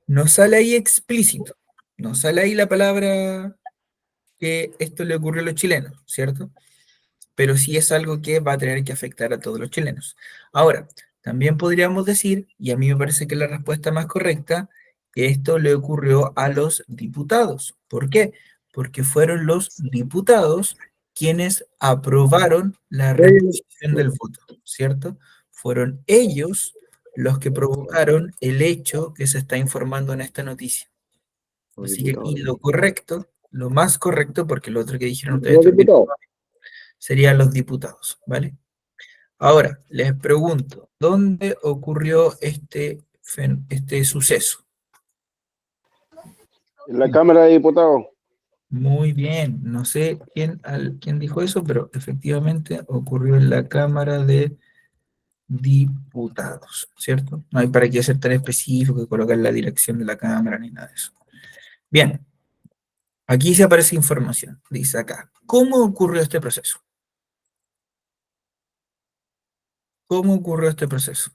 no sale ahí explícito. No sale ahí la palabra que esto le ocurrió a los chilenos, ¿cierto? Pero sí es algo que va a tener que afectar a todos los chilenos. Ahora, también podríamos decir, y a mí me parece que es la respuesta más correcta, que esto le ocurrió a los diputados. ¿Por qué? Porque fueron los diputados quienes aprobaron la reposición del voto, ¿cierto? Fueron ellos los que provocaron el hecho que se está informando en esta noticia. Así que aquí lo correcto Lo más correcto, porque lo otro que dijeron ustedes Los también diputados. serían los diputados, ¿vale? Ahora, les pregunto, ¿dónde ocurrió este suceso? En la Cámara de Diputados. Muy bien, no sé quién dijo eso, pero efectivamente ocurrió en la Cámara de Diputados, ¿cierto? No hay para qué ser tan específico y colocar la dirección de la Cámara ni nada de eso. Bien, aquí se aparece información, dice acá, ¿cómo ocurrió este proceso? ¿Cómo ocurrió este proceso?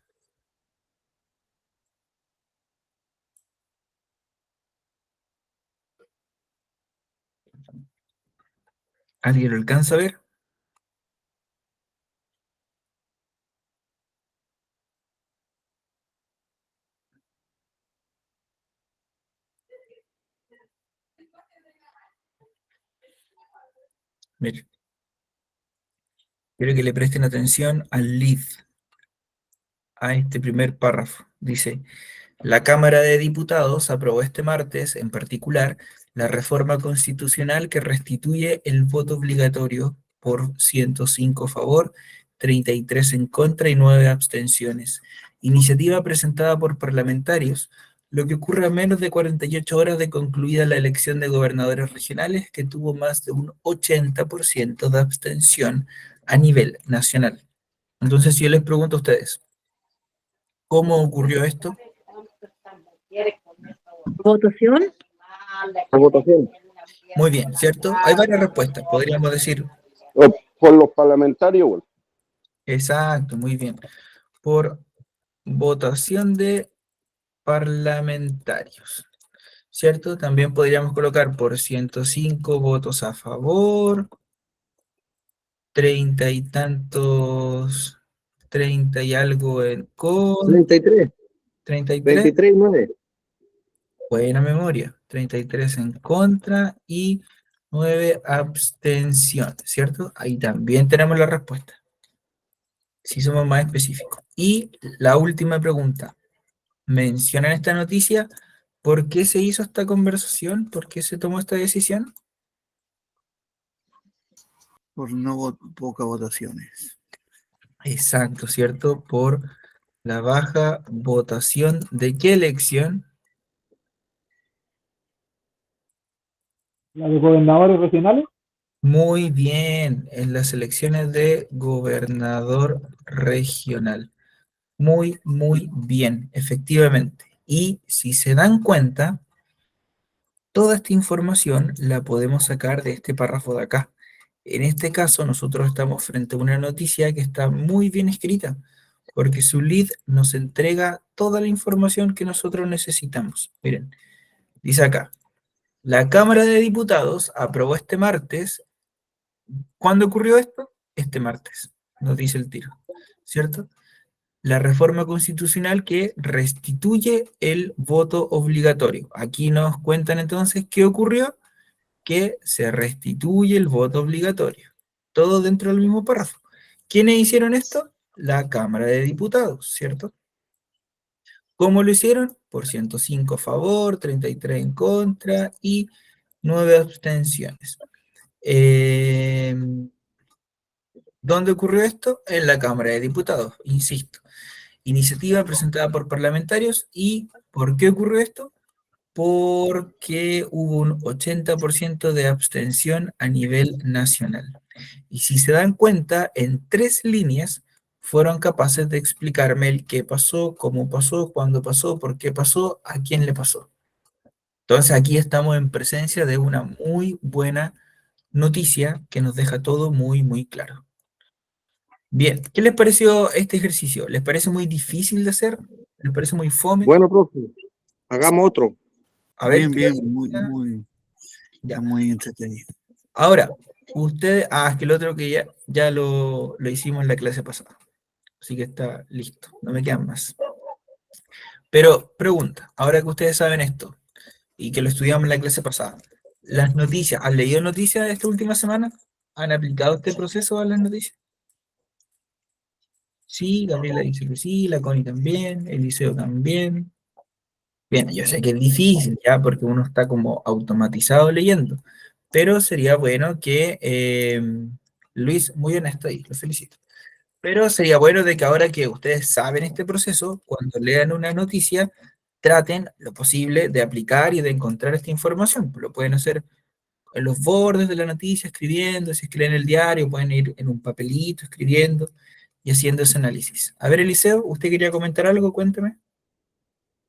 ¿Alguien lo alcanza a ver? Miren, quiero que le presten atención al lead, a este primer párrafo. Dice, la Cámara de Diputados aprobó este martes, en particular, la reforma constitucional que restituye el voto obligatorio por 105 a favor, 33 en contra y 9 abstenciones. Iniciativa presentada por parlamentarios, lo que ocurre a menos de 48 horas de concluida la elección de gobernadores regionales, que tuvo más de un 80% de abstención a nivel nacional. Entonces, si yo les pregunto a ustedes, ¿cómo ocurrió esto? ¿Votación? La votación. Muy bien, ¿cierto? Hay varias respuestas. Podríamos decir, Por los parlamentarios, bueno. exacto, muy bien. Por votación de parlamentarios, ¿cierto? También podríamos colocar por 105 votos a favor, 30 y tantos, 30 y algo en contra, 33, 33, 23 y 9. buena memoria, 33 en contra y 9 abstenciones, ¿cierto? Ahí también tenemos la respuesta. Si somos más específicos. Y la última pregunta. ¿Mencionan esta noticia? ¿Por qué se hizo esta conversación? ¿Por qué se tomó esta decisión? Por pocas votaciones. Exacto, ¿cierto? Por la baja votación de qué elección. ¿La de gobernadores regionales? Muy bien, en las elecciones de gobernador regional. Muy, muy bien, efectivamente. Y si se dan cuenta, toda esta información la podemos sacar de este párrafo de acá. En este caso, nosotros estamos frente a una noticia que está muy bien escrita, porque su lead nos entrega toda la información que nosotros necesitamos. Miren, dice acá, la Cámara de Diputados aprobó este martes. ¿Cuándo ocurrió esto? Este martes, nos dice el tiro, ¿cierto? La reforma constitucional que restituye el voto obligatorio. Aquí nos cuentan entonces qué ocurrió, que se restituye el voto obligatorio. Todo dentro del mismo párrafo. ¿Quiénes hicieron esto? La Cámara de Diputados, ¿cierto? ¿Cómo lo hicieron? Por 105 a favor, 33 en contra y 9 abstenciones. ¿Dónde ocurrió esto? En la Cámara de Diputados, insisto. Iniciativa presentada por parlamentarios. ¿Y por qué ocurrió esto? Porque hubo un 80% de abstención a nivel nacional. Y si se dan cuenta, en 3 líneas fueron capaces de explicarme el qué pasó, cómo pasó, cuándo pasó, por qué pasó, a quién le pasó. Entonces aquí estamos en presencia de una muy buena noticia que nos deja todo muy, muy claro. Bien, ¿qué les pareció este ejercicio? ¿Les parece muy difícil de hacer? ¿Les parece muy fome? Bueno, profe, hagamos otro. A ver, Bien, ¿qué bien, hacen? muy, Ya. muy entretenido. Ahora, ustedes, es que el otro que ya lo hicimos en la clase pasada, así que está listo, no me quedan más. Pero pregunta, ahora que ustedes saben esto y que lo estudiamos en la clase pasada, las noticias, ¿han leído noticias esta última semana? ¿Han aplicado este proceso a las noticias? Sí, Gabriela dice que sí, la Connie también, Eliseo también. Bien, yo sé que es difícil ya porque uno está como automatizado leyendo, pero sería bueno que, Luis, muy honesto ahí, lo felicito. Pero sería bueno de que ahora que ustedes saben este proceso, cuando lean una noticia, traten lo posible de aplicar y de encontrar esta información. Lo pueden hacer en los bordes de la noticia, escribiendo, si es que leen el diario, pueden ir en un papelito escribiendo y haciendo ese análisis. A ver, Eliseo, ¿usted quería comentar algo? Cuénteme.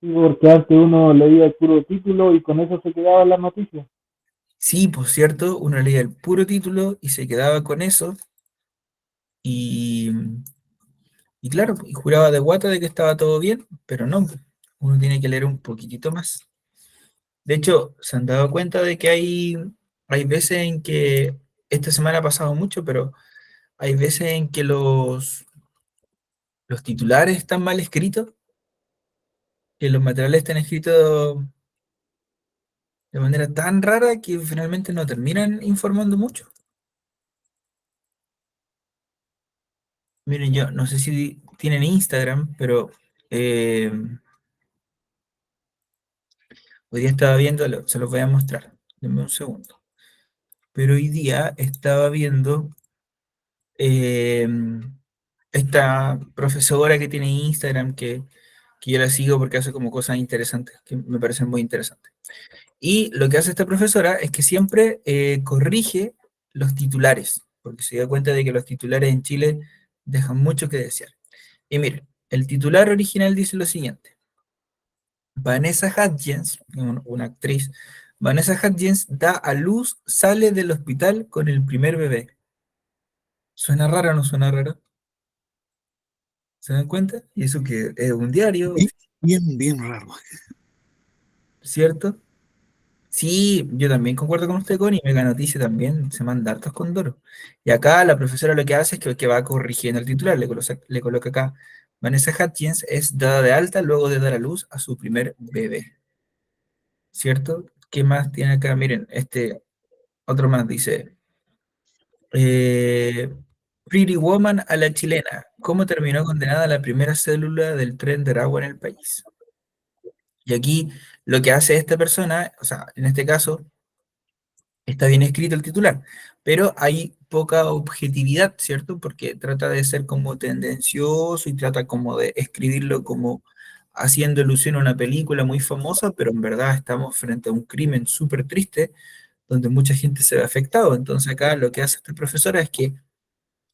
Sí, porque antes uno leía el puro título y con eso se quedaba en las noticias. Sí, por cierto, uno leía el puro título y se quedaba con eso y, y claro, y juraba de guata de que estaba todo bien, pero no, uno tiene que leer un poquitito más. De hecho, se han dado cuenta de que hay veces en que, esta semana ha pasado mucho, pero hay veces en que los titulares están mal escritos, que los materiales están escritos de manera tan rara que finalmente no terminan informando mucho. Miren, yo no sé si tienen Instagram, pero eh, hoy día estaba viendo, se los voy a mostrar, denme un segundo. Pero hoy día estaba viendo eh, esta profesora que tiene Instagram, que yo la sigo porque hace como cosas interesantes, que me parecen muy interesantes. Y lo que hace esta profesora es que siempre corrige los titulares, porque se da cuenta de que los titulares en Chile dejan mucho que desear. Y miren, el titular original dice lo siguiente: Vanessa Hudgens, una actriz, Vanessa Hudgens da a luz, sale del hospital con el primer bebé. ¿Suena raro o no suena raro? ¿Se dan cuenta? Y eso que es un diario, Bien, bien, bien raro. ¿cierto? Sí, yo también concuerdo con usted, Connie. Mega Noticia también se manda hartos con Doro. Y acá la profesora lo que hace es que va corrigiendo el titular. Le coloca acá: Vanessa Hudgens es dada de alta luego de dar a luz a su primer bebé. ¿Cierto? ¿Qué más tiene acá? Miren, otro más dice: eh, Pretty Woman a la chilena. ¿Cómo terminó condenada la primera célula del tren de Aragua en el país? Y aquí lo que hace esta persona, o sea, en este caso, está bien escrito el titular, pero hay poca objetividad, ¿cierto? Porque trata de ser como tendencioso y trata como de escribirlo como haciendo alusión a una película muy famosa, pero en verdad estamos frente a un crimen súper triste donde mucha gente se ve afectado. Entonces acá lo que hace esta profesora es que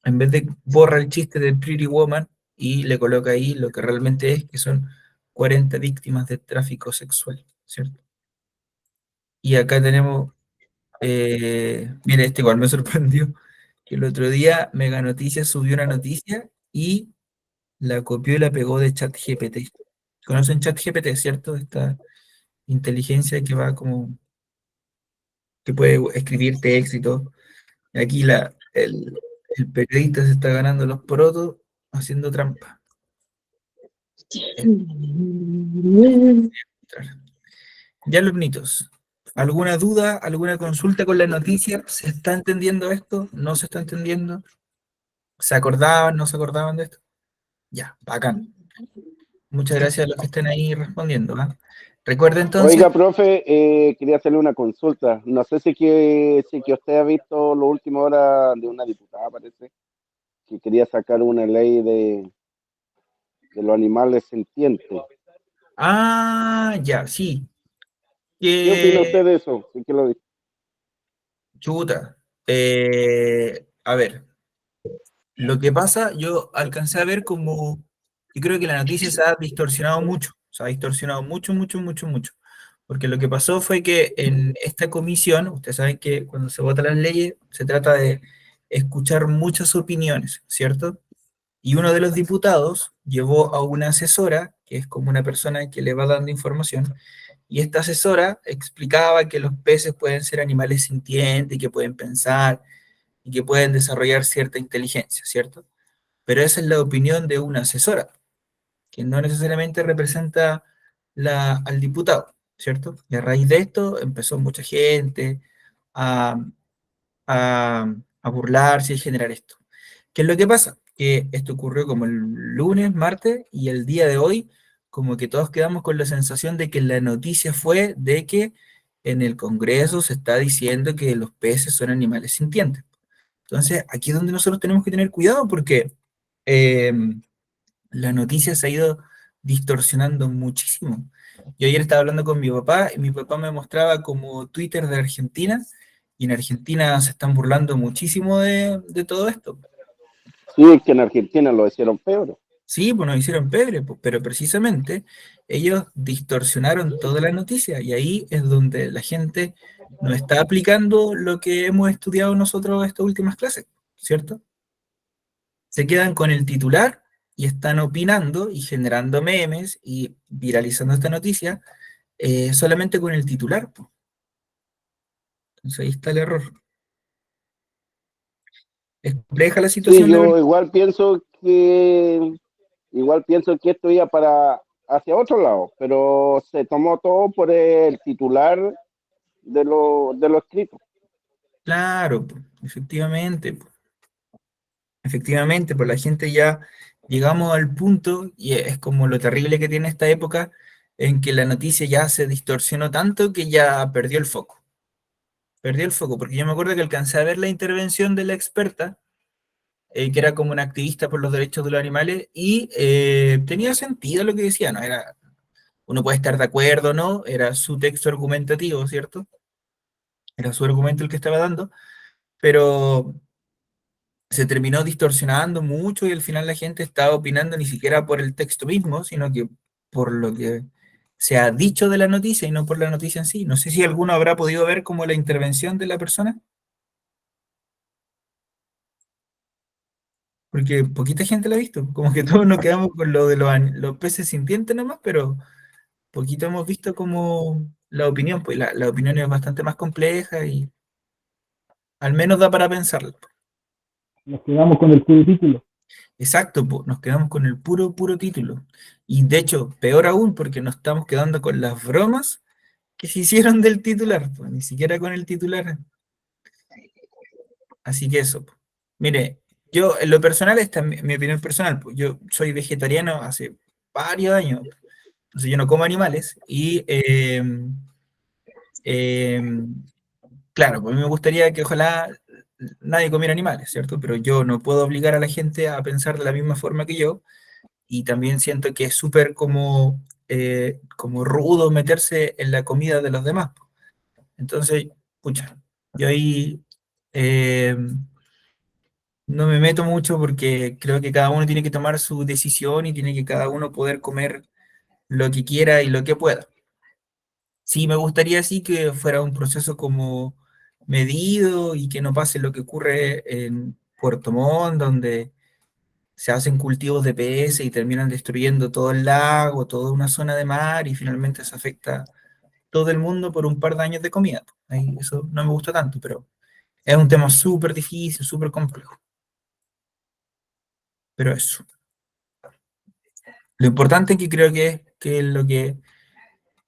en vez de borra el chiste de Pretty Woman y le coloca ahí lo que realmente es, que son 40 víctimas de tráfico sexual, ¿cierto? Y acá tenemos, mira, este igual me sorprendió, que el otro día Mega Noticias subió una noticia y la copió y la pegó de ChatGPT. ¿Conocen ChatGPT, cierto? Esta inteligencia que va como, que puede escribir texto y todo. Y aquí el periodista se está ganando los porotos haciendo trampa. Ya, alumnitos, ¿alguna duda, alguna consulta con la noticia? ¿Se está entendiendo esto? ¿No se está entendiendo? ¿Se acordaban, no se acordaban de esto? Ya, bacán. Muchas gracias a los que estén ahí respondiendo, ¿va? Recuerda entonces, Oiga, profe, quería hacerle una consulta. No sé si que usted ha visto lo último hora de una diputada, parece, que quería sacar una ley de los animales sintientes. ya, sí, ¿Qué opina que usted de eso? Sí que lo vi. chuta. A ver, lo que pasa, yo alcancé a ver como, yo creo que la noticia se ha distorsionado mucho, se ha distorsionado mucho, mucho, mucho, mucho. Porque lo que pasó fue que en esta comisión, ustedes saben que cuando se votan las leyes, se trata de escuchar muchas opiniones, ¿cierto? Y uno de los diputados llevó a una asesora, que es como una persona que le va dando información, y esta asesora explicaba que los peces pueden ser animales sintientes, y que pueden pensar, y que pueden desarrollar cierta inteligencia, ¿cierto? Pero esa es la opinión de una asesora, que no necesariamente representa al diputado, ¿cierto? Y a raíz de esto empezó mucha gente a, a burlarse y generar esto. ¿Qué es lo que pasa? Que esto ocurrió como el lunes, martes, y el día de hoy como que todos quedamos con la sensación de que la noticia fue de que en el Congreso se está diciendo que los peces son animales sintientes. Entonces, aquí es donde nosotros tenemos que tener cuidado porque eh, la noticia se ha ido distorsionando muchísimo. Yo ayer estaba hablando con mi papá y mi papá me mostraba como Twitter de Argentina y en Argentina se están burlando muchísimo de todo esto. Sí, es que en Argentina lo hicieron peor. Sí, pues nos hicieron pebre, pues, pero precisamente ellos distorsionaron toda la noticia y ahí es donde la gente no está aplicando lo que hemos estudiado nosotros estas últimas clases, ¿cierto? Se quedan con el titular y están opinando y generando memes y viralizando esta noticia solamente con el titular, pues. Entonces ahí está el error. Es compleja la Sí, situación, la verdad. yo igual pienso que esto iba para hacia otro lado, pero se tomó todo por el titular de lo escrito. Claro, pues, efectivamente, pues. Efectivamente, pues la gente ya llegamos al punto, y es como lo terrible que tiene esta época, en que la noticia ya se distorsionó tanto que ya perdió el foco. Perdió el foco, porque yo me acuerdo que alcancé a ver la intervención de la experta, que era como una activista por los derechos de los animales, y tenía sentido lo que decía, ¿no? Era, uno puede estar de acuerdo o no, era su texto argumentativo, ¿cierto? Era su argumento el que estaba dando, pero se terminó distorsionando mucho y al final la gente estaba opinando ni siquiera por el texto mismo, sino que por lo que se ha dicho de la noticia y no por la noticia en sí. No sé si alguno habrá podido ver como la intervención de la persona, porque poquita gente la ha visto, como que todos nos quedamos con lo de los peces sintientes nomás, pero poquito hemos visto como la opinión, pues la opinión es bastante más compleja y al menos da para pensarlo. Nos quedamos con el puro título. Exacto, po, nos quedamos con el puro título. Y de hecho, peor aún, porque nos estamos quedando con las bromas que se hicieron del titular, po, ni siquiera con el titular. Así que eso, po. Mire, yo en lo personal, esta es mi opinión personal, po, yo soy vegetariano hace varios años, entonces yo no como animales y eh, claro, pues a mí me gustaría que ojalá nadie comiera animales, ¿cierto? Pero yo no puedo obligar a la gente a pensar de la misma forma que yo. Y también siento que es súper como rudo meterse en la comida de los demás. Entonces, pucha, yo ahí eh, no me meto mucho porque creo que cada uno tiene que tomar su decisión y tiene que cada uno poder comer lo que quiera y lo que pueda. Sí, me gustaría sí que fuera un proceso como medido y que no pase lo que ocurre en Puerto Montt, donde se hacen cultivos de peces y terminan destruyendo todo el lago, toda una zona de mar y finalmente se afecta todo el mundo por un par de años de comida. Ahí, eso no me gusta tanto, pero es un tema súper difícil, súper complejo. Pero eso. Lo importante que creo que es lo que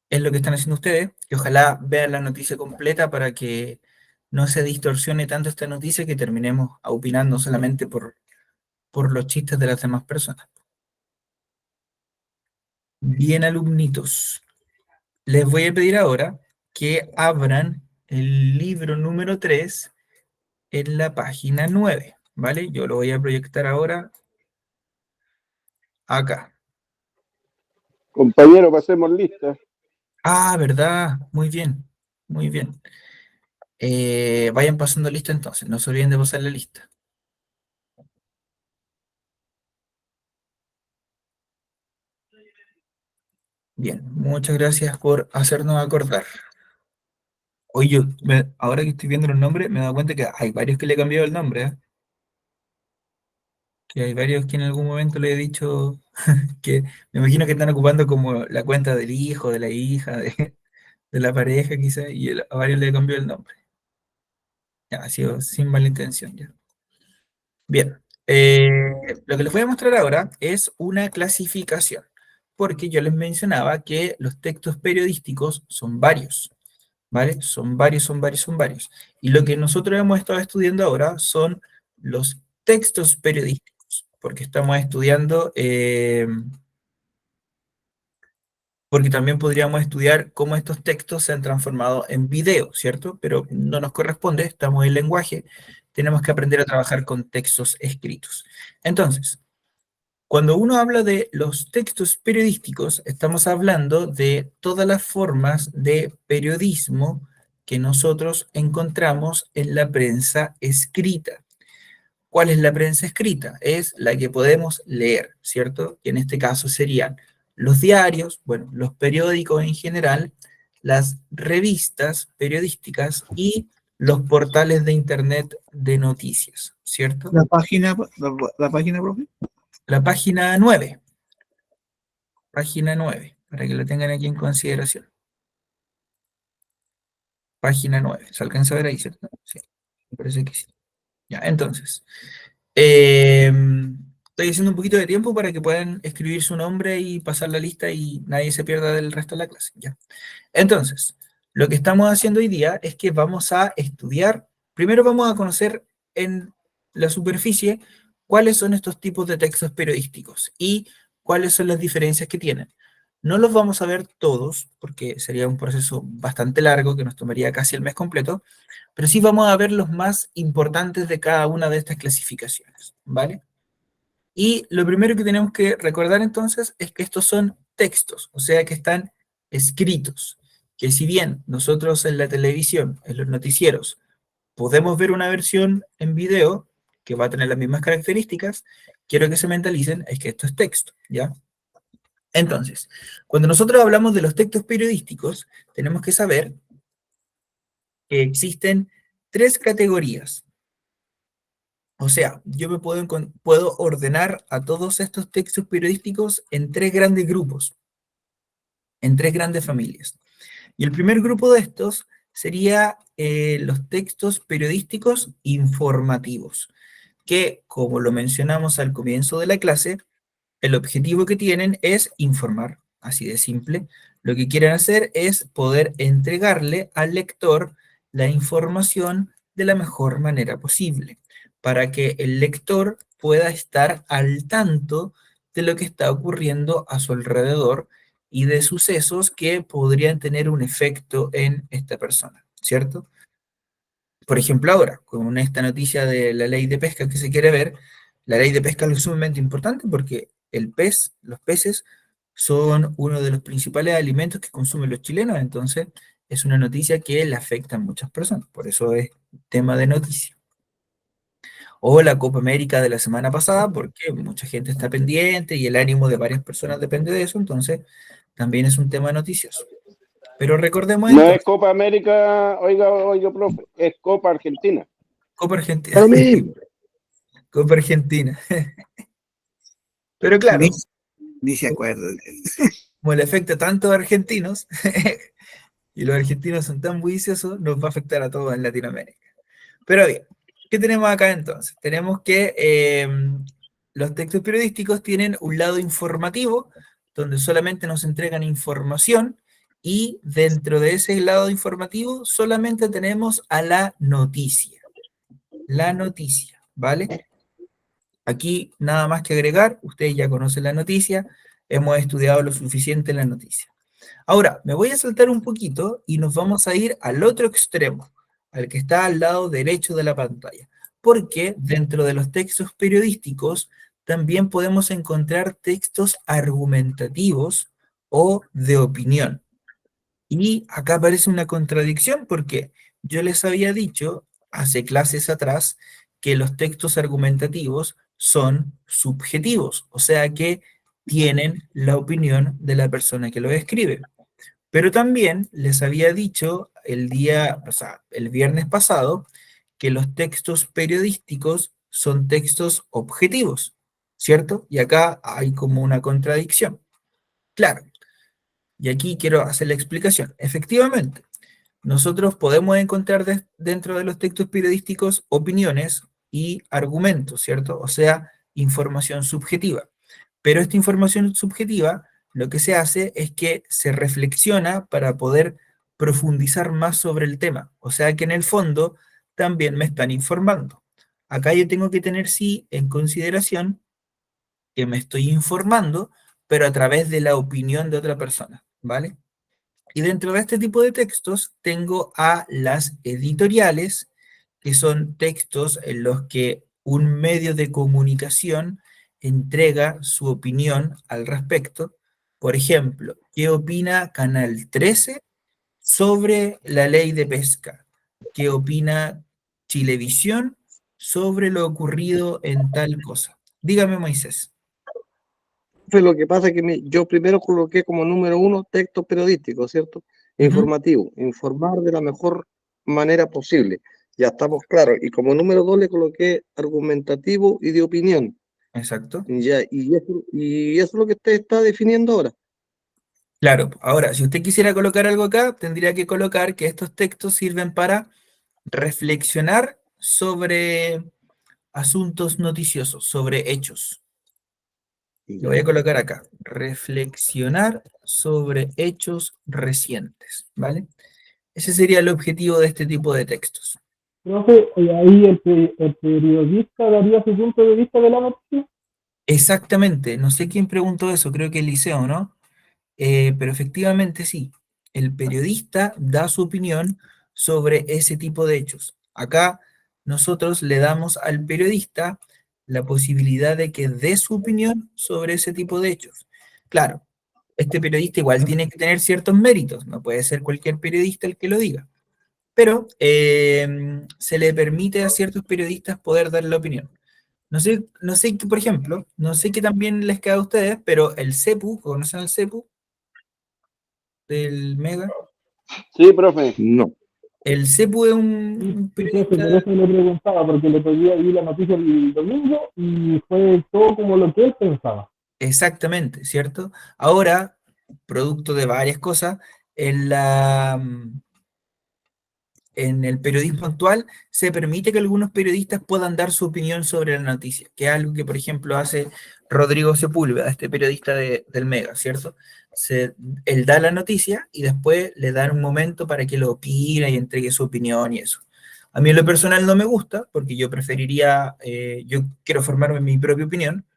están haciendo ustedes, que ojalá vean la noticia completa para que no se distorsione tanto esta noticia que terminemos opinando solamente por los chistes de las demás personas. Bien, alumnitos. Les voy a pedir ahora que abran el libro número 3 en la página 9, ¿vale? Yo lo voy a proyectar ahora acá. Compañero, pasemos lista. Ah, ¿verdad? Muy bien, muy bien. Vayan pasando lista entonces, no se olviden de pasar la lista. Bien, muchas gracias por hacernos acordar. Oye, ahora que estoy viendo los nombres, me he dado cuenta que hay varios que le he cambiado el nombre, ¿eh? Que hay varios que en algún momento le he dicho que me imagino que están ocupando como la cuenta del hijo, de la hija, de la pareja quizá, y a varios le cambió el nombre. Ya, ha sido sin mala intención ya. Bien, lo que les voy a mostrar ahora es una clasificación, porque yo les mencionaba que los textos periodísticos son varios, ¿vale? Son varios, son varios, son varios. Y lo que nosotros hemos estado estudiando ahora son los textos periodísticos, porque estamos estudiando porque también podríamos estudiar cómo estos textos se han transformado en video, ¿cierto? Pero no nos corresponde, estamos en lenguaje, tenemos que aprender a trabajar con textos escritos. Entonces, cuando uno habla de los textos periodísticos, estamos hablando de todas las formas de periodismo que nosotros encontramos en la prensa escrita. ¿Cuál es la prensa escrita? Es la que podemos leer, ¿cierto? Que en este caso serían los diarios, bueno, los periódicos en general, las revistas periodísticas y los portales de internet de noticias, ¿cierto? La página, profe. La página 9, para que lo tengan aquí en consideración. Página 9, ¿se alcanza a ver ahí, cierto? Sí, me parece que sí. Ya, entonces, estoy haciendo un poquito de tiempo para que puedan escribir su nombre y pasar la lista y nadie se pierda del resto de la clase. Ya. Entonces, lo que estamos haciendo hoy día es que vamos a estudiar, primero vamos a conocer en la superficie cuáles son estos tipos de textos periodísticos y cuáles son las diferencias que tienen. No los vamos a ver todos, porque sería un proceso bastante largo que nos tomaría casi el mes completo, pero sí vamos a ver los más importantes de cada una de estas clasificaciones, ¿vale? Y lo primero que tenemos que recordar entonces es que estos son textos, o sea que están escritos, que si bien nosotros en la televisión, en los noticieros, podemos ver una versión en video que va a tener las mismas características, quiero que se mentalicen es que esto es texto, ¿ya? Entonces, cuando nosotros hablamos de los textos periodísticos, tenemos que saber que existen 3 categorías. O sea, yo me puedo ordenar a todos estos textos periodísticos en 3 grandes grupos, en 3 grandes familias. Y el primer grupo de estos sería los textos periodísticos informativos, que, como lo mencionamos al comienzo de la clase, el objetivo que tienen es informar, así de simple. Lo que quieren hacer es poder entregarle al lector la información de la mejor manera posible, para que el lector pueda estar al tanto de lo que está ocurriendo a su alrededor y de sucesos que podrían tener un efecto en esta persona, ¿cierto? Por ejemplo, ahora, con esta noticia de la ley de pesca que se quiere ver, la ley de pesca es sumamente importante porque los peces, son uno de los principales alimentos que consumen los chilenos, entonces es una noticia que le afecta a muchas personas, por eso es tema de noticia. O la Copa América de la semana pasada, porque mucha gente está pendiente y el ánimo de varias personas depende de eso, entonces también es un tema noticioso. Pero recordemos No entonces, es Copa América, oiga, profe, es Copa Argentina. Copa Argentina. Pero mismo. Copa Argentina. Pero claro, Ni se acuerda. como le afecta tanto a argentinos, y los argentinos son tan bulliciosos, nos va a afectar a todos en Latinoamérica. Pero bien, ¿qué tenemos acá entonces? Tenemos que los textos periodísticos tienen un lado informativo, donde solamente nos entregan información, y dentro de ese lado informativo solamente tenemos a la noticia. La noticia, ¿vale? Aquí nada más que agregar, ustedes ya conocen la noticia, hemos estudiado lo suficiente la noticia. Ahora, me voy a saltar un poquito y nos vamos a ir al otro extremo, al que está al lado derecho de la pantalla, porque dentro de los textos periodísticos también podemos encontrar textos argumentativos o de opinión. Y acá aparece una contradicción porque yo les había dicho hace clases atrás que los textos argumentativos son subjetivos, o sea que tienen la opinión de la persona que lo escribe. Pero también les había dicho el viernes pasado, que los textos periodísticos son textos objetivos, ¿cierto? Y acá hay como una contradicción. Claro, y aquí quiero hacer la explicación. Efectivamente, nosotros podemos encontrar dentro de los textos periodísticos opiniones y argumentos, ¿cierto? O sea, información subjetiva. Pero esta información subjetiva, lo que se hace es que se reflexiona para poder profundizar más sobre el tema. O sea que en el fondo también me están informando. Acá yo tengo que tener sí en consideración que me estoy informando, pero a través de la opinión de otra persona. ¿vale? Y dentro de este tipo de textos tengo a las editoriales, que son textos en los que un medio de comunicación entrega su opinión al respecto. Por ejemplo, ¿qué opina Canal 13 sobre la ley de pesca? ¿Qué opina Chilevisión sobre lo ocurrido en tal cosa? Dígame, Moisés. Lo que pasa es que yo primero coloqué como número 1 texto periodístico, ¿cierto? Informativo, informar de la mejor manera posible. Ya estamos claros. Y como número 2 le coloqué argumentativo y de opinión. Exacto. Ya, y eso es lo que usted está definiendo ahora. Claro, ahora, si usted quisiera colocar algo acá, tendría que colocar que estos textos sirven para reflexionar sobre asuntos noticiosos, sobre hechos. Lo voy a colocar acá. Reflexionar sobre hechos recientes, ¿vale? Ese sería el objetivo de este tipo de textos. Profe, ahí el periodista daría su punto de vista de la noticia. Exactamente, no sé quién preguntó eso, creo que Eliseo, ¿no? Pero efectivamente sí, el periodista da su opinión sobre ese tipo de hechos. Acá nosotros le damos al periodista la posibilidad de que dé su opinión sobre ese tipo de hechos. Claro, este periodista igual tiene que tener ciertos méritos, no puede ser cualquier periodista el que lo diga, pero se le permite a ciertos periodistas poder dar la opinión. No sé, por ejemplo, no sé qué también les queda a ustedes, pero el CEPU, ¿conocen el CEPU del Mega? Sí, profe. No. El CEPU es Sí, un sí, profe, por periodista, eso le preguntaba, porque le pedía vi la noticia el domingo y fue todo como lo que él pensaba. exactamente, ¿cierto? Ahora, producto de varias cosas, en la, en el periodismo actual se permite que algunos periodistas puedan dar su opinión sobre la noticia, que es algo que, por ejemplo, hace Rodrigo Sepúlveda, este periodista del Mega, ¿cierto? Él da la noticia y después le dan un momento para que lo opine y entregue su opinión y eso. A mí en lo personal no me gusta, porque yo preferiría, yo quiero formarme mi propia opinión,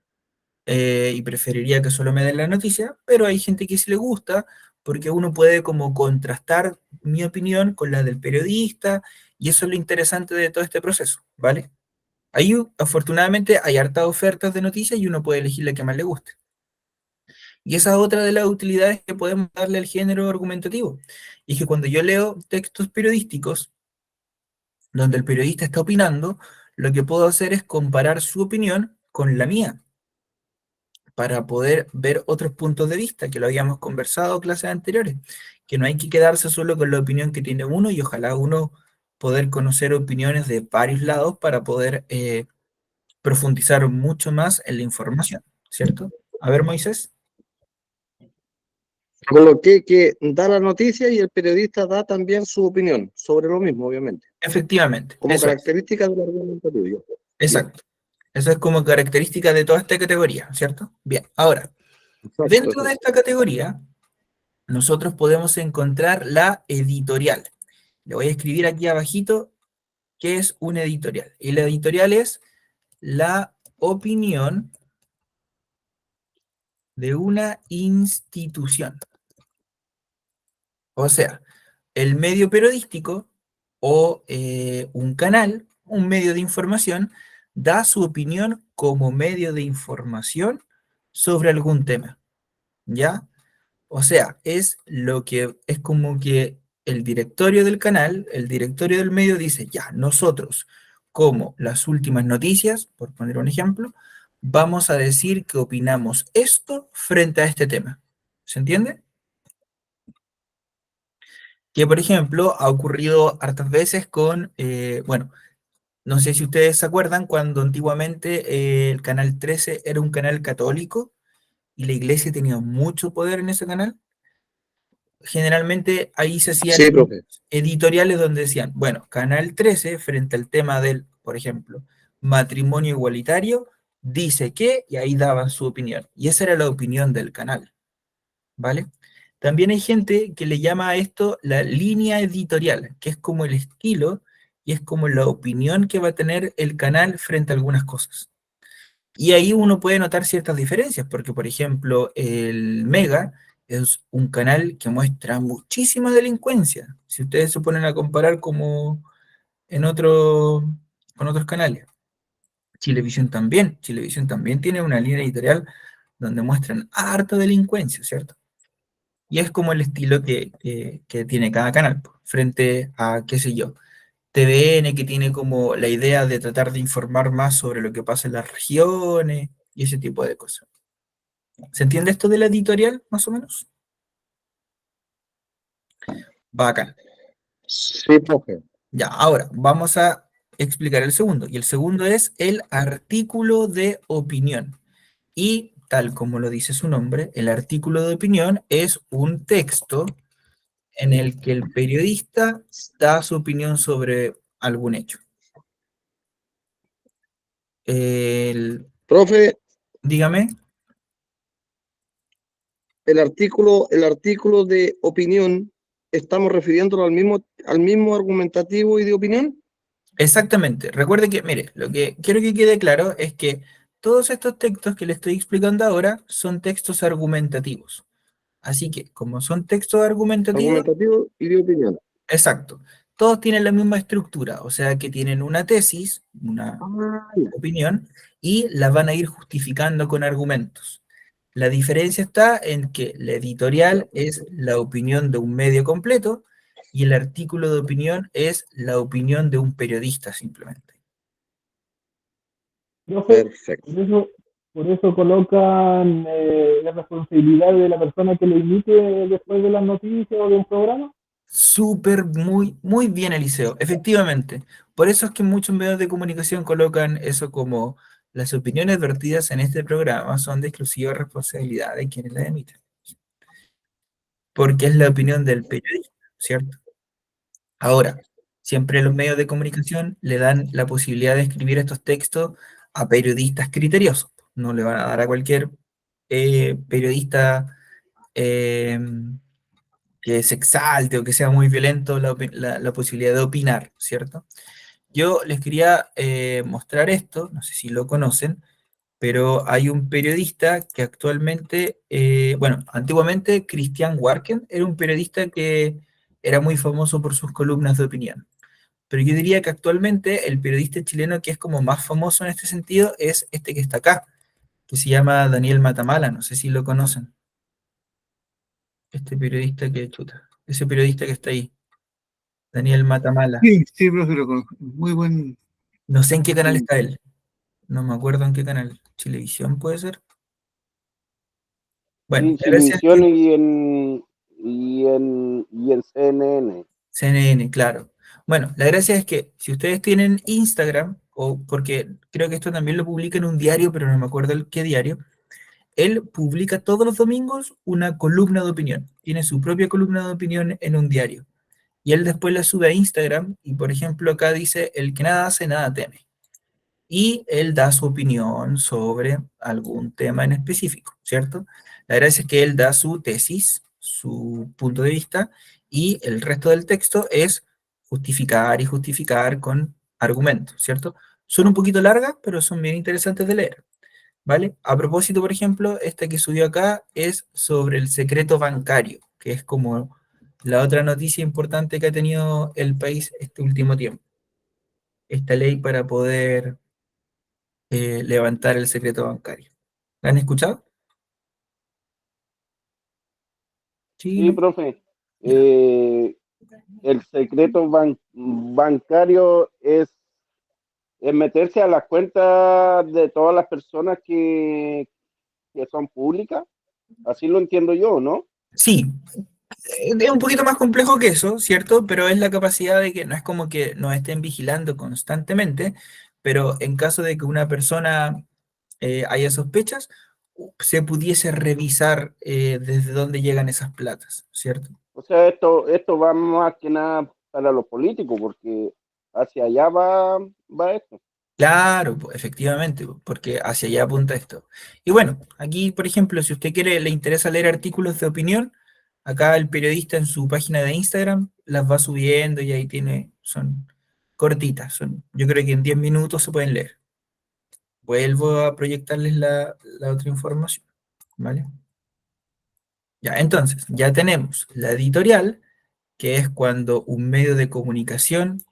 y preferiría que solo me den la noticia, pero hay gente que sí le gusta porque uno puede como contrastar mi opinión con la del periodista y eso es lo interesante de todo este proceso, ¿vale? Ahí afortunadamente hay hartas ofertas de noticias y uno puede elegir la que más le guste. Y esa es otra de las utilidades que podemos darle al género argumentativo. Y es que cuando yo leo textos periodísticos donde el periodista está opinando, lo que puedo hacer es comparar su opinión con la mía, para poder ver otros puntos de vista, que lo habíamos conversado en clases anteriores, que no hay que quedarse solo con la opinión que tiene uno y ojalá uno poder conocer opiniones de varios lados para poder profundizar mucho más en la información, ¿cierto? A ver, Moisés. Coloqué que da la noticia y el periodista da también su opinión sobre lo mismo, obviamente, Efectivamente, como eso es, característica del argumentativo. exacto. Eso es como característica de toda esta categoría, ¿cierto? Bien, ahora, dentro de esta categoría, nosotros podemos encontrar la editorial. Le voy a escribir aquí abajito qué es una editorial. Y la editorial es la opinión de una institución. O sea, el medio periodístico o un canal, un medio de información, da su opinión como medio de información sobre algún tema. ¿Ya? O sea, es lo que es como que el directorio del canal, el directorio del medio dice, ya, nosotros, como las últimas noticias, por poner un ejemplo, vamos a decir que opinamos esto frente a este tema. ¿Se entiende? Que, por ejemplo, ha ocurrido hartas veces con, bueno, no sé si ustedes se acuerdan cuando antiguamente el Canal 13 era un canal católico y la iglesia tenía mucho poder en ese canal. Generalmente ahí se hacían Sí, profe. editoriales donde decían, bueno, Canal 13, frente al tema del, por ejemplo, matrimonio igualitario, dice que, y ahí daban su opinión. Y esa era la opinión del canal, ¿vale? También hay gente que le llama a esto la línea editorial, que es como el estilo y es como la opinión que va a tener el canal frente a algunas cosas. Y ahí uno puede notar ciertas diferencias, porque por ejemplo, el Mega es un canal que muestra muchísima delincuencia, si ustedes se ponen a comparar como en con otros canales. Chilevisión también tiene una línea editorial donde muestran harta delincuencia, ¿cierto? Y es como el estilo que tiene cada canal, po, frente a, qué sé yo, TVN, que tiene como la idea de tratar de informar más sobre lo que pasa en las regiones y ese tipo de cosas. ¿Se entiende esto de la editorial, más o menos? Bacán. Sí, profe. Ya, ahora vamos a explicar el segundo. Y el segundo es el artículo de opinión. Y tal como lo dice su nombre, el artículo de opinión es un texto en el que el periodista da su opinión sobre algún hecho. Profe, Dígame. el artículo de opinión, ¿estamos refiriéndolo al mismo argumentativo y de opinión? Exactamente. Recuerde que, mire, lo que quiero que quede claro es que todos estos textos que le estoy explicando ahora son textos argumentativos. Así que, como son textos argumentativos, Argumentativo y de opinión. exacto, todos tienen la misma estructura, o sea que tienen una tesis, una Ah, ya. opinión, y la van a ir justificando con argumentos. La diferencia está en que la editorial es la opinión de un medio completo y el artículo de opinión es la opinión de un periodista simplemente. Profe, Perfecto. por eso colocan la responsabilidad de la persona que lo emite después de las noticias o de un programa. Súper, muy bien, Eliseo. Efectivamente. Por eso es que muchos medios de comunicación colocan eso como las opiniones vertidas en este programa son de exclusiva responsabilidad de quienes las emiten. Porque es la opinión del periodista, ¿cierto? Ahora, siempre los medios de comunicación le dan la posibilidad de escribir estos textos a periodistas criteriosos. No le van a dar a cualquier periodista eh, que se exalte o que sea muy violento la posibilidad de opinar, ¿cierto? Yo les quería mostrar esto, no sé si lo conocen, pero hay un periodista que actualmente, bueno, antiguamente Christian Warken era un periodista que era muy famoso por sus columnas de opinión. Pero yo diría que actualmente el periodista chileno que es como más famoso en este sentido es este que está acá, que se llama Daniel Matamala, no sé si lo conocen. Este periodista que chuta, ese periodista que está ahí, Daniel Matamala. Sí, sí, profe, lo conozco. Muy buen. No sé en qué canal está él, no me acuerdo en qué canal. ¿Chilevisión puede ser? Bueno, Sí, la gracia es que Chilevisión y en CNN. CNN, claro. Bueno, la gracia es que si ustedes tienen Instagram, o porque creo que esto también lo publica en un diario, pero no me acuerdo qué diario, él publica todos los domingos una columna de opinión. Tiene su propia columna de opinión en un diario. Y él después la sube a Instagram y, por ejemplo, acá dice, el que nada hace, nada teme. Y él da su opinión sobre algún tema en específico, ¿cierto? La gracia es que él da su tesis, su punto de vista, y el resto del texto es justificar y justificar con argumentos, ¿cierto? Son un poquito largas, pero son bien interesantes de leer, ¿vale? A propósito, por ejemplo, esta que subió acá es sobre el secreto bancario, que es como la otra noticia importante que ha tenido el país este último tiempo. Esta ley para poder levantar el secreto bancario. ¿La han escuchado? Sí, Sí, ¿no? profe. Ya. Eh, el secreto bancario es meterse a las cuentas de todas las personas que son públicas. Así lo entiendo yo, ¿no? Sí, es un poquito más complejo que eso, ¿cierto? Pero es la capacidad de que no es como que nos estén vigilando constantemente, pero en caso de que una persona haya sospechas, se pudiese revisar desde dónde llegan esas platas, ¿cierto? O sea, esto va más que nada para los políticos, porque hacia allá va esto. Claro, efectivamente, porque hacia allá apunta esto. Y bueno, aquí, por ejemplo, si usted quiere, le interesa leer artículos de opinión, acá el periodista en su página de Instagram las va subiendo y ahí tiene, son cortitas, yo creo que en 10 minutos se pueden leer. Vuelvo a proyectarles la otra información, ¿vale? Ya, entonces, ya tenemos la editorial, que es cuando un medio de comunicación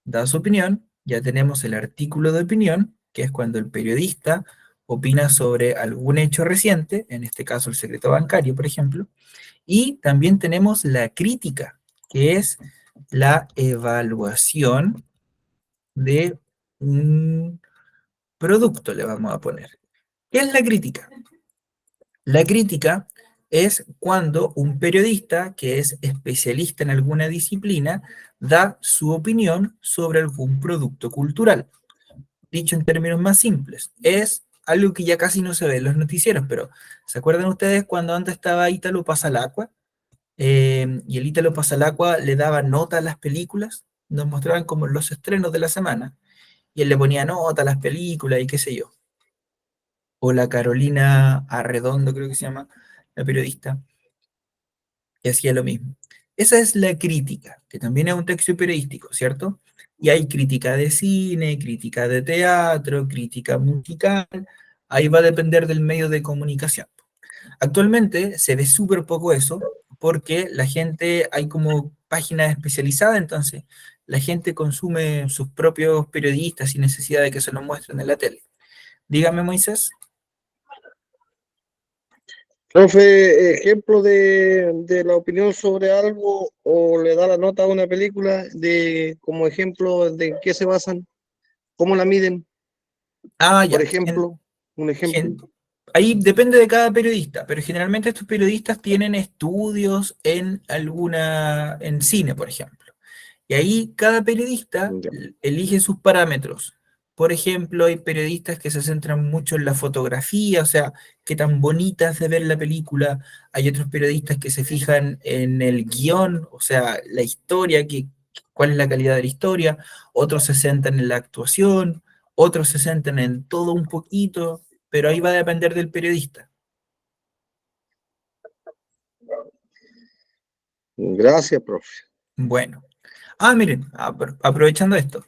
da su opinión. Ya tenemos el artículo de opinión, que es cuando el periodista opina sobre algún hecho reciente, en este caso el secreto bancario, por ejemplo. Y también tenemos la crítica, que es la evaluación de un producto, le vamos a poner. ¿Qué es la crítica? La crítica es cuando un periodista que es especialista en alguna disciplina da su opinión sobre algún producto cultural. Dicho en términos más simples, es algo que ya casi no se ve en los noticieros, pero ¿se acuerdan ustedes cuando antes estaba Ítalo Pasalacqua? Y el Ítalo Pasalacqua le daba nota a las películas, nos mostraban como los estrenos de la semana, y él le ponía nota a las películas y qué sé yo. O la Carolina Arredondo, creo que se llama, la periodista, que hacía lo mismo. Esa es la crítica, que también es un texto periodístico, ¿cierto? Y hay crítica de cine, crítica de teatro, crítica musical, ahí va a depender del medio de comunicación. Actualmente se ve súper poco eso, porque la gente, hay como páginas especializadas, entonces la gente consume sus propios periodistas sin necesidad de que se los muestren en la tele. Dígame, Moisés. Profe, ejemplo de la opinión sobre algo o le da la nota a una película de como ejemplo de en qué se basan, cómo la miden, Ah, por ya. ejemplo, un ejemplo. Ahí depende de cada periodista, pero generalmente estos periodistas tienen estudios en en cine, por ejemplo. Y ahí cada periodista Ya. elige sus parámetros. Por ejemplo, hay periodistas que se centran mucho en la fotografía, o sea, qué tan bonita es de ver la película. Hay otros periodistas que se fijan en el guión, o sea, la historia, cuál es la calidad de la historia. Otros se centran en la actuación, otros se centran en todo un poquito, pero ahí va a depender del periodista. Gracias, profe. Bueno. Miren, aprovechando esto,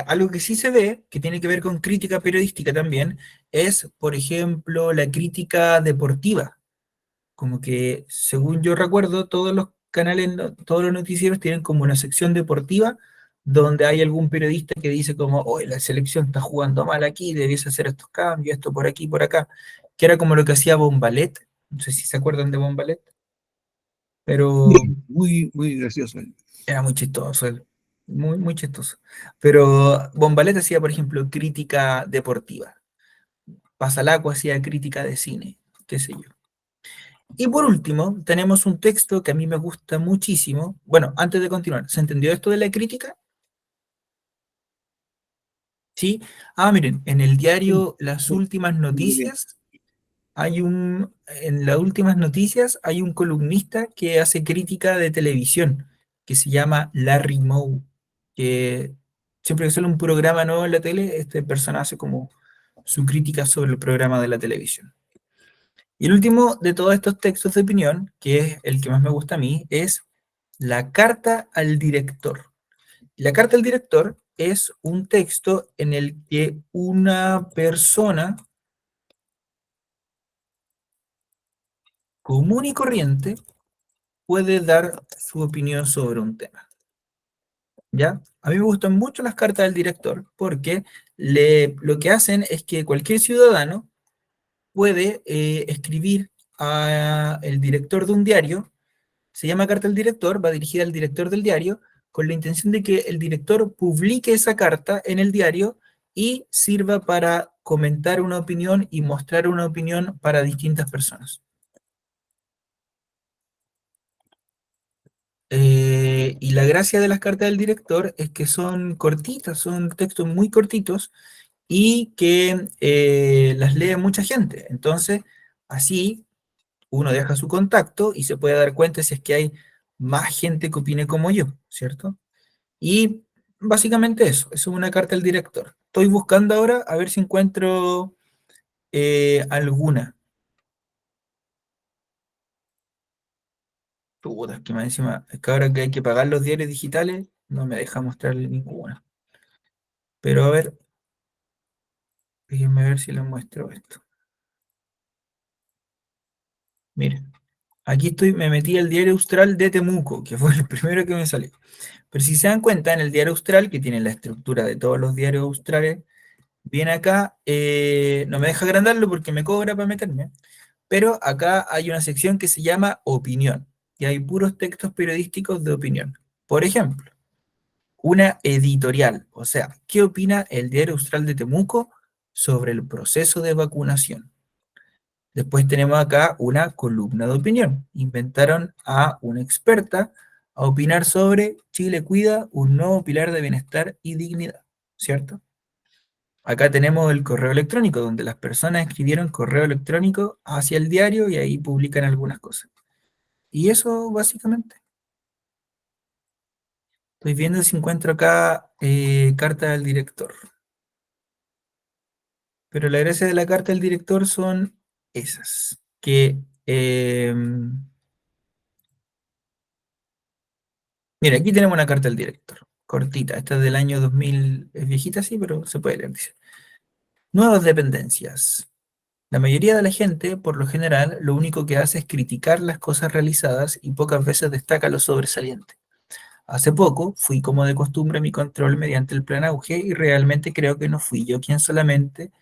algo que sí se ve, que tiene que ver con crítica periodística también, es, por ejemplo, la crítica deportiva. Como que, según yo recuerdo, todos los canales, todos los noticieros tienen como una sección deportiva donde hay algún periodista que dice como, oye, la selección está jugando mal aquí, debiese hacer estos cambios, esto por aquí, por acá, que era como lo que hacía Bombalet. No sé si se acuerdan de Bombalet, pero Muy, muy gracioso. era muy chistoso, él, muy, muy chistoso. Pero Bombalet hacía, por ejemplo, crítica deportiva. Pasalaco hacía crítica de cine, qué sé yo. Y por último, tenemos un texto que a mí me gusta muchísimo. Bueno, antes de continuar, ¿se entendió esto de la crítica? Sí. Miren, en el diario Las Últimas Muy bien. Noticias en las últimas noticias hay un columnista que hace crítica de televisión, que se llama Larry Moe, que siempre que sale un programa nuevo en la tele, este persona hace como su crítica sobre el programa de la televisión. Y el último de todos estos textos de opinión, que es el que más me gusta a mí, es la carta al director. La carta al director es un texto en el que una persona común y corriente puede dar su opinión sobre un tema. ¿Ya? A mí me gustan mucho las cartas del director porque lo que hacen es que cualquier ciudadano puede escribir a el director de un diario, se llama carta del director, va dirigida al director del diario, con la intención de que el director publique esa carta en el diario y sirva para comentar una opinión y mostrar una opinión para distintas personas. Y la gracia de las cartas del director es que son cortitas, son textos muy cortitos y que las lee mucha gente. Entonces, así uno deja su contacto y se puede dar cuenta si es que hay más gente que opine como yo, ¿cierto? Y básicamente eso es una carta del director. Estoy buscando ahora a ver si encuentro alguna. Puta, es que más encima, es que ahora que hay que pagar los diarios digitales, no me deja mostrarle ninguna. Pero a ver, déjenme ver si les muestro esto. Miren, aquí estoy, me metí al Diario Austral de Temuco, que fue el primero que me salió. Pero si se dan cuenta, en el Diario Austral, que tiene la estructura de todos los diarios australes, viene acá, no me deja agrandarlo porque me cobra para meterme, pero acá hay una sección que se llama Opinión, y hay puros textos periodísticos de opinión. Por ejemplo, una editorial, o sea, ¿qué opina el Diario Austral de Temuco sobre el proceso de vacunación? Después tenemos acá una columna de opinión. Inventaron a una experta a opinar sobre Chile cuida un nuevo pilar de bienestar y dignidad, ¿cierto? Acá tenemos el correo electrónico, donde las personas escribieron correo electrónico hacia el diario y ahí publican algunas cosas. Y eso básicamente. Estoy viendo si encuentro acá carta del director. Pero la gracia de la carta del director son esas, que... mira, aquí tenemos una carta del director, cortita, esta es del año 2000, es viejita sí, pero se puede leer, dice. Nuevas dependencias. La mayoría de la gente, por lo general, lo único que hace es criticar las cosas realizadas y pocas veces destaca lo sobresaliente. Hace poco fui como de costumbre a mi control mediante el plan Auge y realmente creo que no fui yo quien solamente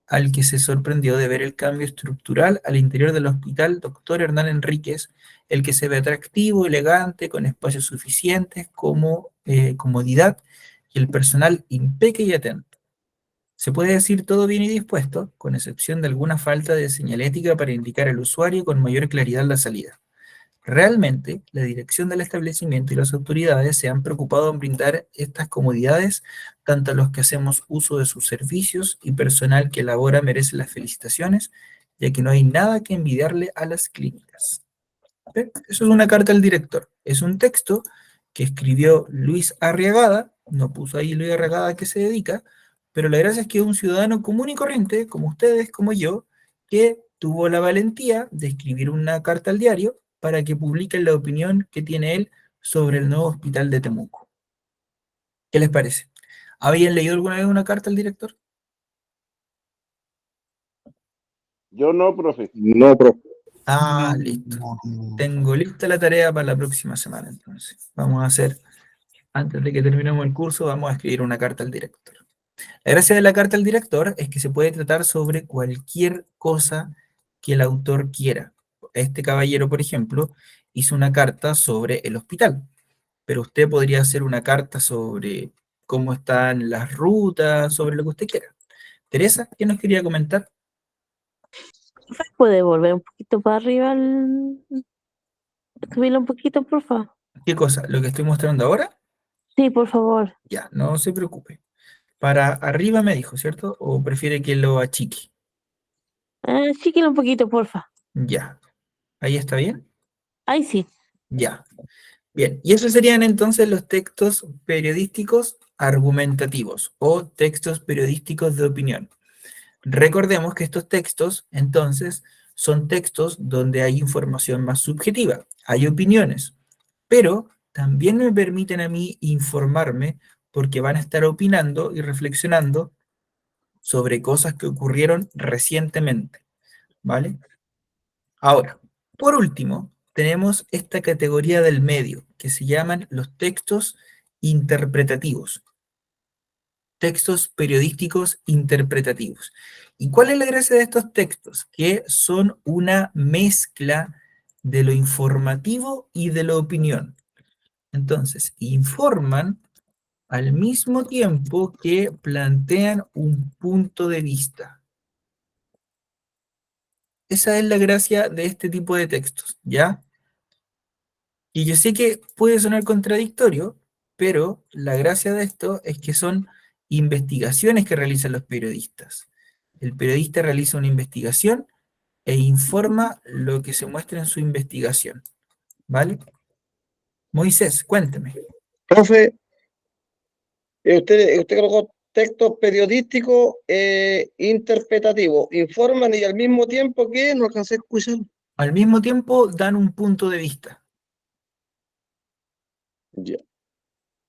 al que se sorprendió de ver el cambio estructural al interior del hospital Dr. Hernán Enríquez, el que se ve atractivo, elegante, con espacios suficientes, como comodidad y el personal impeque y atento. Se puede decir todo bien y dispuesto, con excepción de alguna falta de señalética para indicar al usuario con mayor claridad la salida. Realmente, la dirección del establecimiento y las autoridades se han preocupado en brindar estas comodidades tanto a los que hacemos uso de sus servicios y personal que labora merece las felicitaciones, ya que no hay nada que envidiarle a las clínicas. ¿Ve? Eso es una carta al director. Es un texto que escribió Luis Arriagada, no puso ahí Luis Arriagada a qué se dedica, pero la gracia es que es un ciudadano común y corriente, como ustedes, como yo, que tuvo la valentía de escribir una carta al diario para que publiquen la opinión que tiene él sobre el nuevo hospital de Temuco. ¿Qué les parece? ¿Habían leído alguna vez una carta al director? Yo no, profe. No, profe. Ah, listo. Tengo lista la tarea para la próxima semana, entonces. Vamos a hacer, antes de que terminemos el curso, vamos a escribir una carta al director. La gracia de la carta al director es que se puede tratar sobre cualquier cosa que el autor quiera. Este caballero, por ejemplo, hizo una carta sobre el hospital, pero usted podría hacer una carta sobre cómo están las rutas, sobre lo que usted quiera. Teresa, ¿qué nos quería comentar? ¿Puede volver un poquito para arriba? Subirlo un poquito, por favor. ¿Qué cosa? ¿Lo que estoy mostrando ahora? Sí, por favor. Ya, no se preocupe. Para arriba me dijo, ¿cierto? ¿O prefiere que lo achique? Chíquelo un poquito, porfa. Ya. ¿Ahí está bien? Ahí sí. Ya. Bien. Y esos serían entonces los textos periodísticos argumentativos o textos periodísticos de opinión. Recordemos que estos textos, entonces, son textos donde hay información más subjetiva, hay opiniones, pero también me permiten a mí informarme porque van a estar opinando y reflexionando sobre cosas que ocurrieron recientemente, ¿vale? Ahora, por último, tenemos esta categoría del medio, que se llaman los textos interpretativos, textos periodísticos interpretativos. ¿Y cuál es la gracia de estos textos? Que son una mezcla de lo informativo y de la opinión. Entonces, informan al mismo tiempo que plantean un punto de vista. Esa es la gracia de este tipo de textos, ¿ya? Y yo sé que puede sonar contradictorio, pero la gracia de esto es que son investigaciones que realizan los periodistas. El periodista realiza una investigación e informa lo que se muestra en su investigación, ¿vale? Moisés, cuénteme. Profe, usted colocó textos periodísticos interpretativos, informan y al mismo tiempo que no alcancé a escuchar. Al mismo tiempo dan un punto de vista, Ya.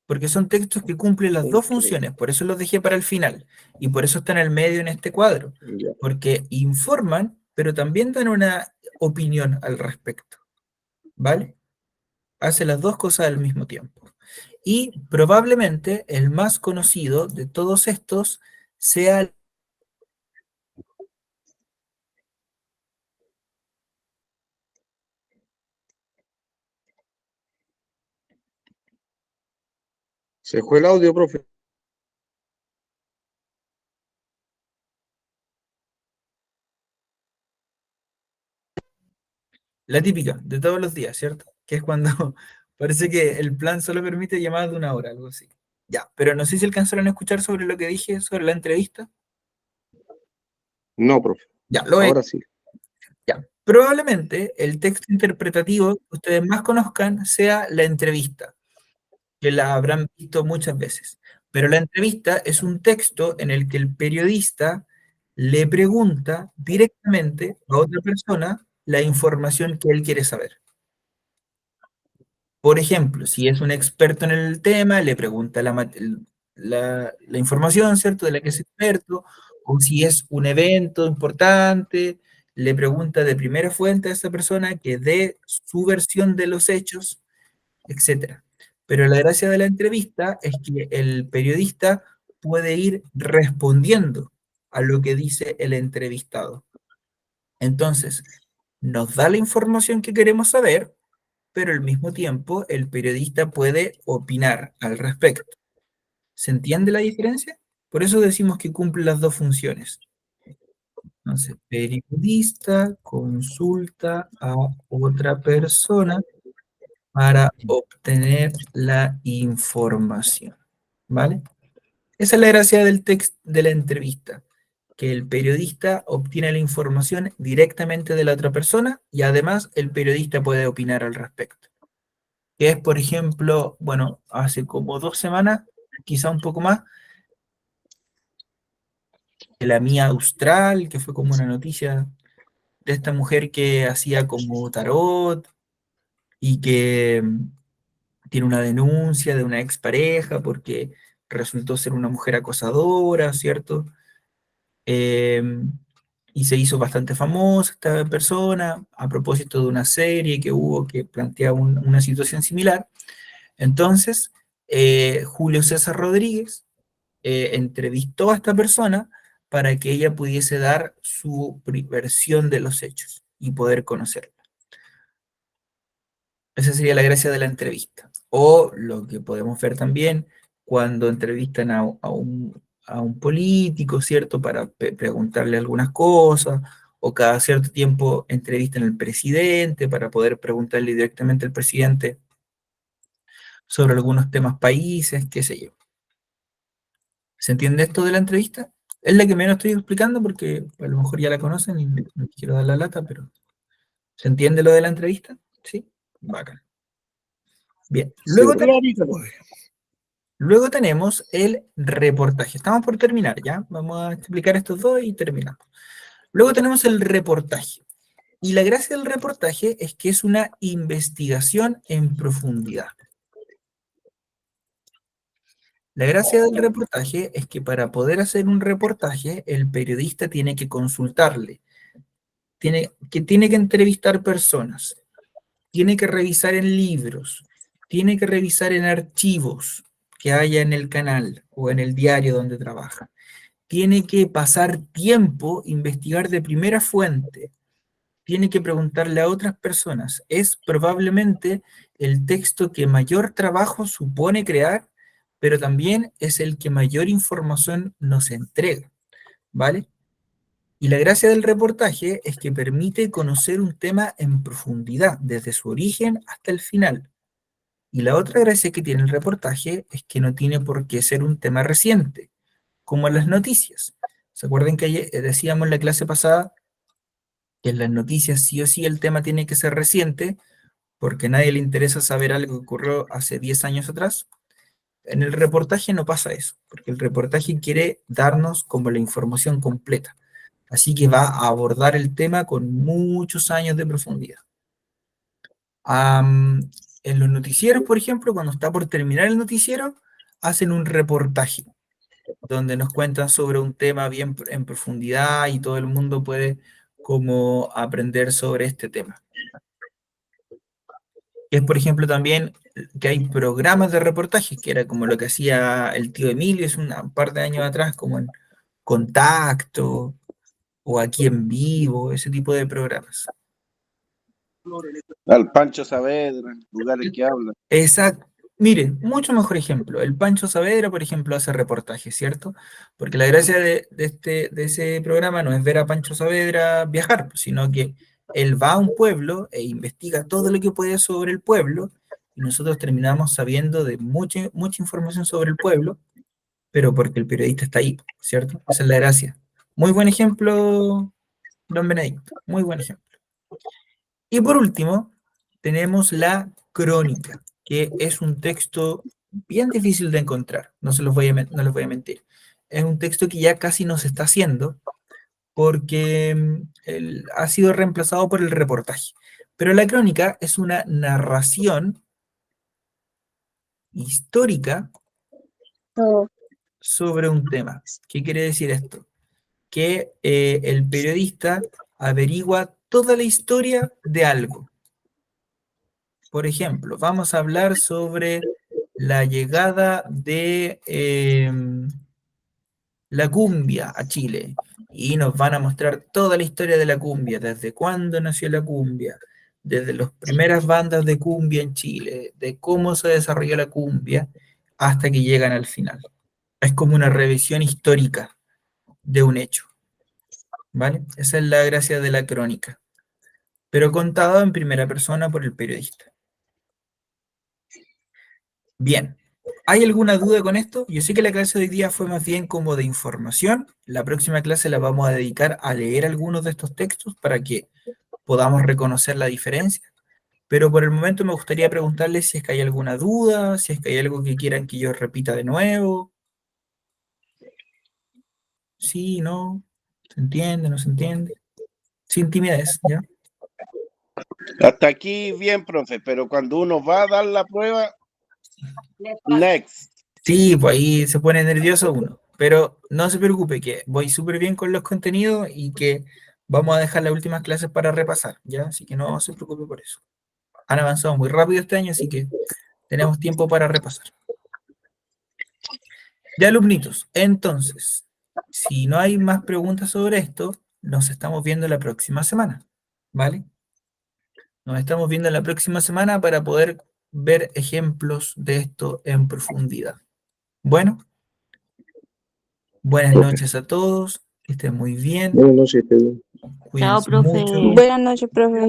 porque son textos que cumplen las dos funciones, por eso los dejé para el final, y por eso están en el medio en este cuadro, Ya. porque informan, pero también dan una opinión al respecto, ¿vale? Hace las dos cosas al mismo tiempo. Y probablemente el más conocido de todos estos sea Se fue el audio, profe. la típica de todos los días, ¿cierto? Que es cuando parece que el plan solo permite llamadas de una hora, algo así. Ya, pero no sé si alcanzaron a escuchar sobre lo que dije sobre la entrevista. No, profe. Ya, lo he. Ahora sí. Ya. Probablemente el texto interpretativo que ustedes más conozcan sea la entrevista, que la habrán visto muchas veces. Pero la entrevista es un texto en el que el periodista le pregunta directamente a otra persona la información que él quiere saber. Por ejemplo, si es un experto en el tema, le pregunta la información, ¿cierto?, de la que es experto, o si es un evento importante, le pregunta de primera fuente a esa persona que dé su versión de los hechos, etc. Pero la gracia de la entrevista es que el periodista puede ir respondiendo a lo que dice el entrevistado. Entonces, nos da la información que queremos saber, pero al mismo tiempo el periodista puede opinar al respecto. ¿Se entiende la diferencia? Por eso decimos que cumple las dos funciones. Entonces, periodista consulta a otra persona para obtener la información, ¿vale? Esa es la gracia del texto de la entrevista, que el periodista obtiene la información directamente de la otra persona y además el periodista puede opinar al respecto. Que es, por ejemplo, bueno, hace como 2 semanas, quizá un poco más, de la Mía Austral, que fue como una noticia de esta mujer que hacía como tarot y que tiene una denuncia de una expareja porque resultó ser una mujer acosadora, ¿cierto? Eh, y se hizo bastante famosa esta persona a propósito de una serie que hubo que planteaba una situación similar. Entonces, Julio César Rodríguez entrevistó a esta persona para que ella pudiese dar su versión de los hechos y poder conocerla. Esa sería la gracia de la entrevista. O lo que podemos ver también cuando entrevistan a un político, ¿cierto? Para preguntarle algunas cosas, o cada cierto tiempo entrevistan al presidente para poder preguntarle directamente al presidente sobre algunos temas países, qué sé yo. ¿Se entiende esto de la entrevista? Es la que menos estoy explicando porque a lo mejor ya la conocen y no quiero dar la lata, pero ¿se entiende lo de la entrevista? Sí, bacán. Bien, luego tenemos el reportaje. Estamos por terminar, ¿ya? Vamos a explicar estos dos y terminamos. Luego tenemos el reportaje. Y la gracia del reportaje es que es una investigación en profundidad. La gracia del reportaje es que para poder hacer un reportaje, el periodista tiene que consultarle, tiene que entrevistar personas, tiene que revisar en libros, tiene que revisar en archivos que haya en el canal o en el diario donde trabaja. Tiene que pasar tiempo, investigar de primera fuente, tiene que preguntarle a otras personas. Es probablemente el texto que mayor trabajo supone crear, pero también es el que mayor información nos entrega, ¿vale? Y la gracia del reportaje es que permite conocer un tema en profundidad, desde su origen hasta el final. Y la otra gracia que tiene el reportaje es que no tiene por qué ser un tema reciente, como en las noticias. ¿Se acuerdan que decíamos en la clase pasada que en las noticias sí o sí el tema tiene que ser reciente, porque a nadie le interesa saber algo que ocurrió hace 10 años atrás? En el reportaje no pasa eso, porque el reportaje quiere darnos como la información completa. Así que va a abordar el tema con muchos años de profundidad. En los noticieros, por ejemplo, cuando está por terminar el noticiero, hacen un reportaje, donde nos cuentan sobre un tema bien en profundidad y todo el mundo puede cómo aprender sobre este tema. Es, por ejemplo, también que hay programas de reportaje, que era como lo que hacía el tío Emilio hace un par de años atrás, como en Contacto o Aquí en Vivo, ese tipo de programas. Al Pancho Saavedra, lugares que hablan. Exacto. Mire, mucho mejor ejemplo. El Pancho Saavedra, por ejemplo, hace reportajes, ¿cierto? Porque la gracia de ese programa no es ver a Pancho Saavedra viajar, pues, sino que él va a un pueblo e investiga todo lo que puede sobre el pueblo, y nosotros terminamos sabiendo de mucha información sobre el pueblo, pero porque el periodista está ahí, ¿cierto? Esa es la gracia. Muy buen ejemplo, don Benedicto, muy buen ejemplo. Y por último, tenemos la crónica, que es un texto bien difícil de encontrar, no les voy a mentir. Es un texto que ya casi no se está haciendo porque ha sido reemplazado por el reportaje. Pero la crónica es una narración histórica sobre un tema. ¿Qué quiere decir esto? Que el periodista averigua toda la historia de algo. Por ejemplo, vamos a hablar sobre la llegada de la cumbia a Chile y nos van a mostrar toda la historia de la cumbia, desde cuándo nació la cumbia, desde las primeras bandas de cumbia en Chile, de cómo se desarrolló la cumbia hasta que llegan al final. Es como una revisión histórica de un hecho, ¿vale? Esa es la gracia de la crónica, pero contado en primera persona por el periodista. Bien, ¿hay alguna duda con esto? Yo sé que la clase de hoy día fue más bien como de información. La próxima clase la vamos a dedicar a leer algunos de estos textos para que podamos reconocer la diferencia. Pero por el momento me gustaría preguntarles si es que hay alguna duda, si es que hay algo que quieran que yo repita de nuevo. Sí, no, ¿se entiende, no se entiende? Sin timidez, ¿ya? Hasta aquí bien, profe, pero cuando uno va a dar la prueba, next. Sí, pues ahí se pone nervioso uno, pero no se preocupe que voy súper bien con los contenidos y que vamos a dejar las últimas clases para repasar, ¿ya? Así que no se preocupe por eso. Han avanzado muy rápido este año, así que tenemos tiempo para repasar. Ya, alumnitos, entonces, si no hay más preguntas sobre esto, nos estamos viendo la próxima semana, ¿vale? Nos estamos viendo la próxima semana para poder ver ejemplos de esto en profundidad. Bueno, buenas noches a todos, que estén muy bien, Buenas noches, Pedro. Chao, cuídense profe. mucho, Buenas noches, profe.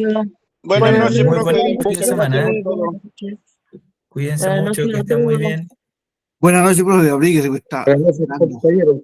Buenas noches, muy profe. buen fin de semana, ¿eh? Cuídense Buenas mucho, noches que a estén muy todos. bien. Buenas noches, profe. Abríguese, que está Buenas noches, helando. compañeros.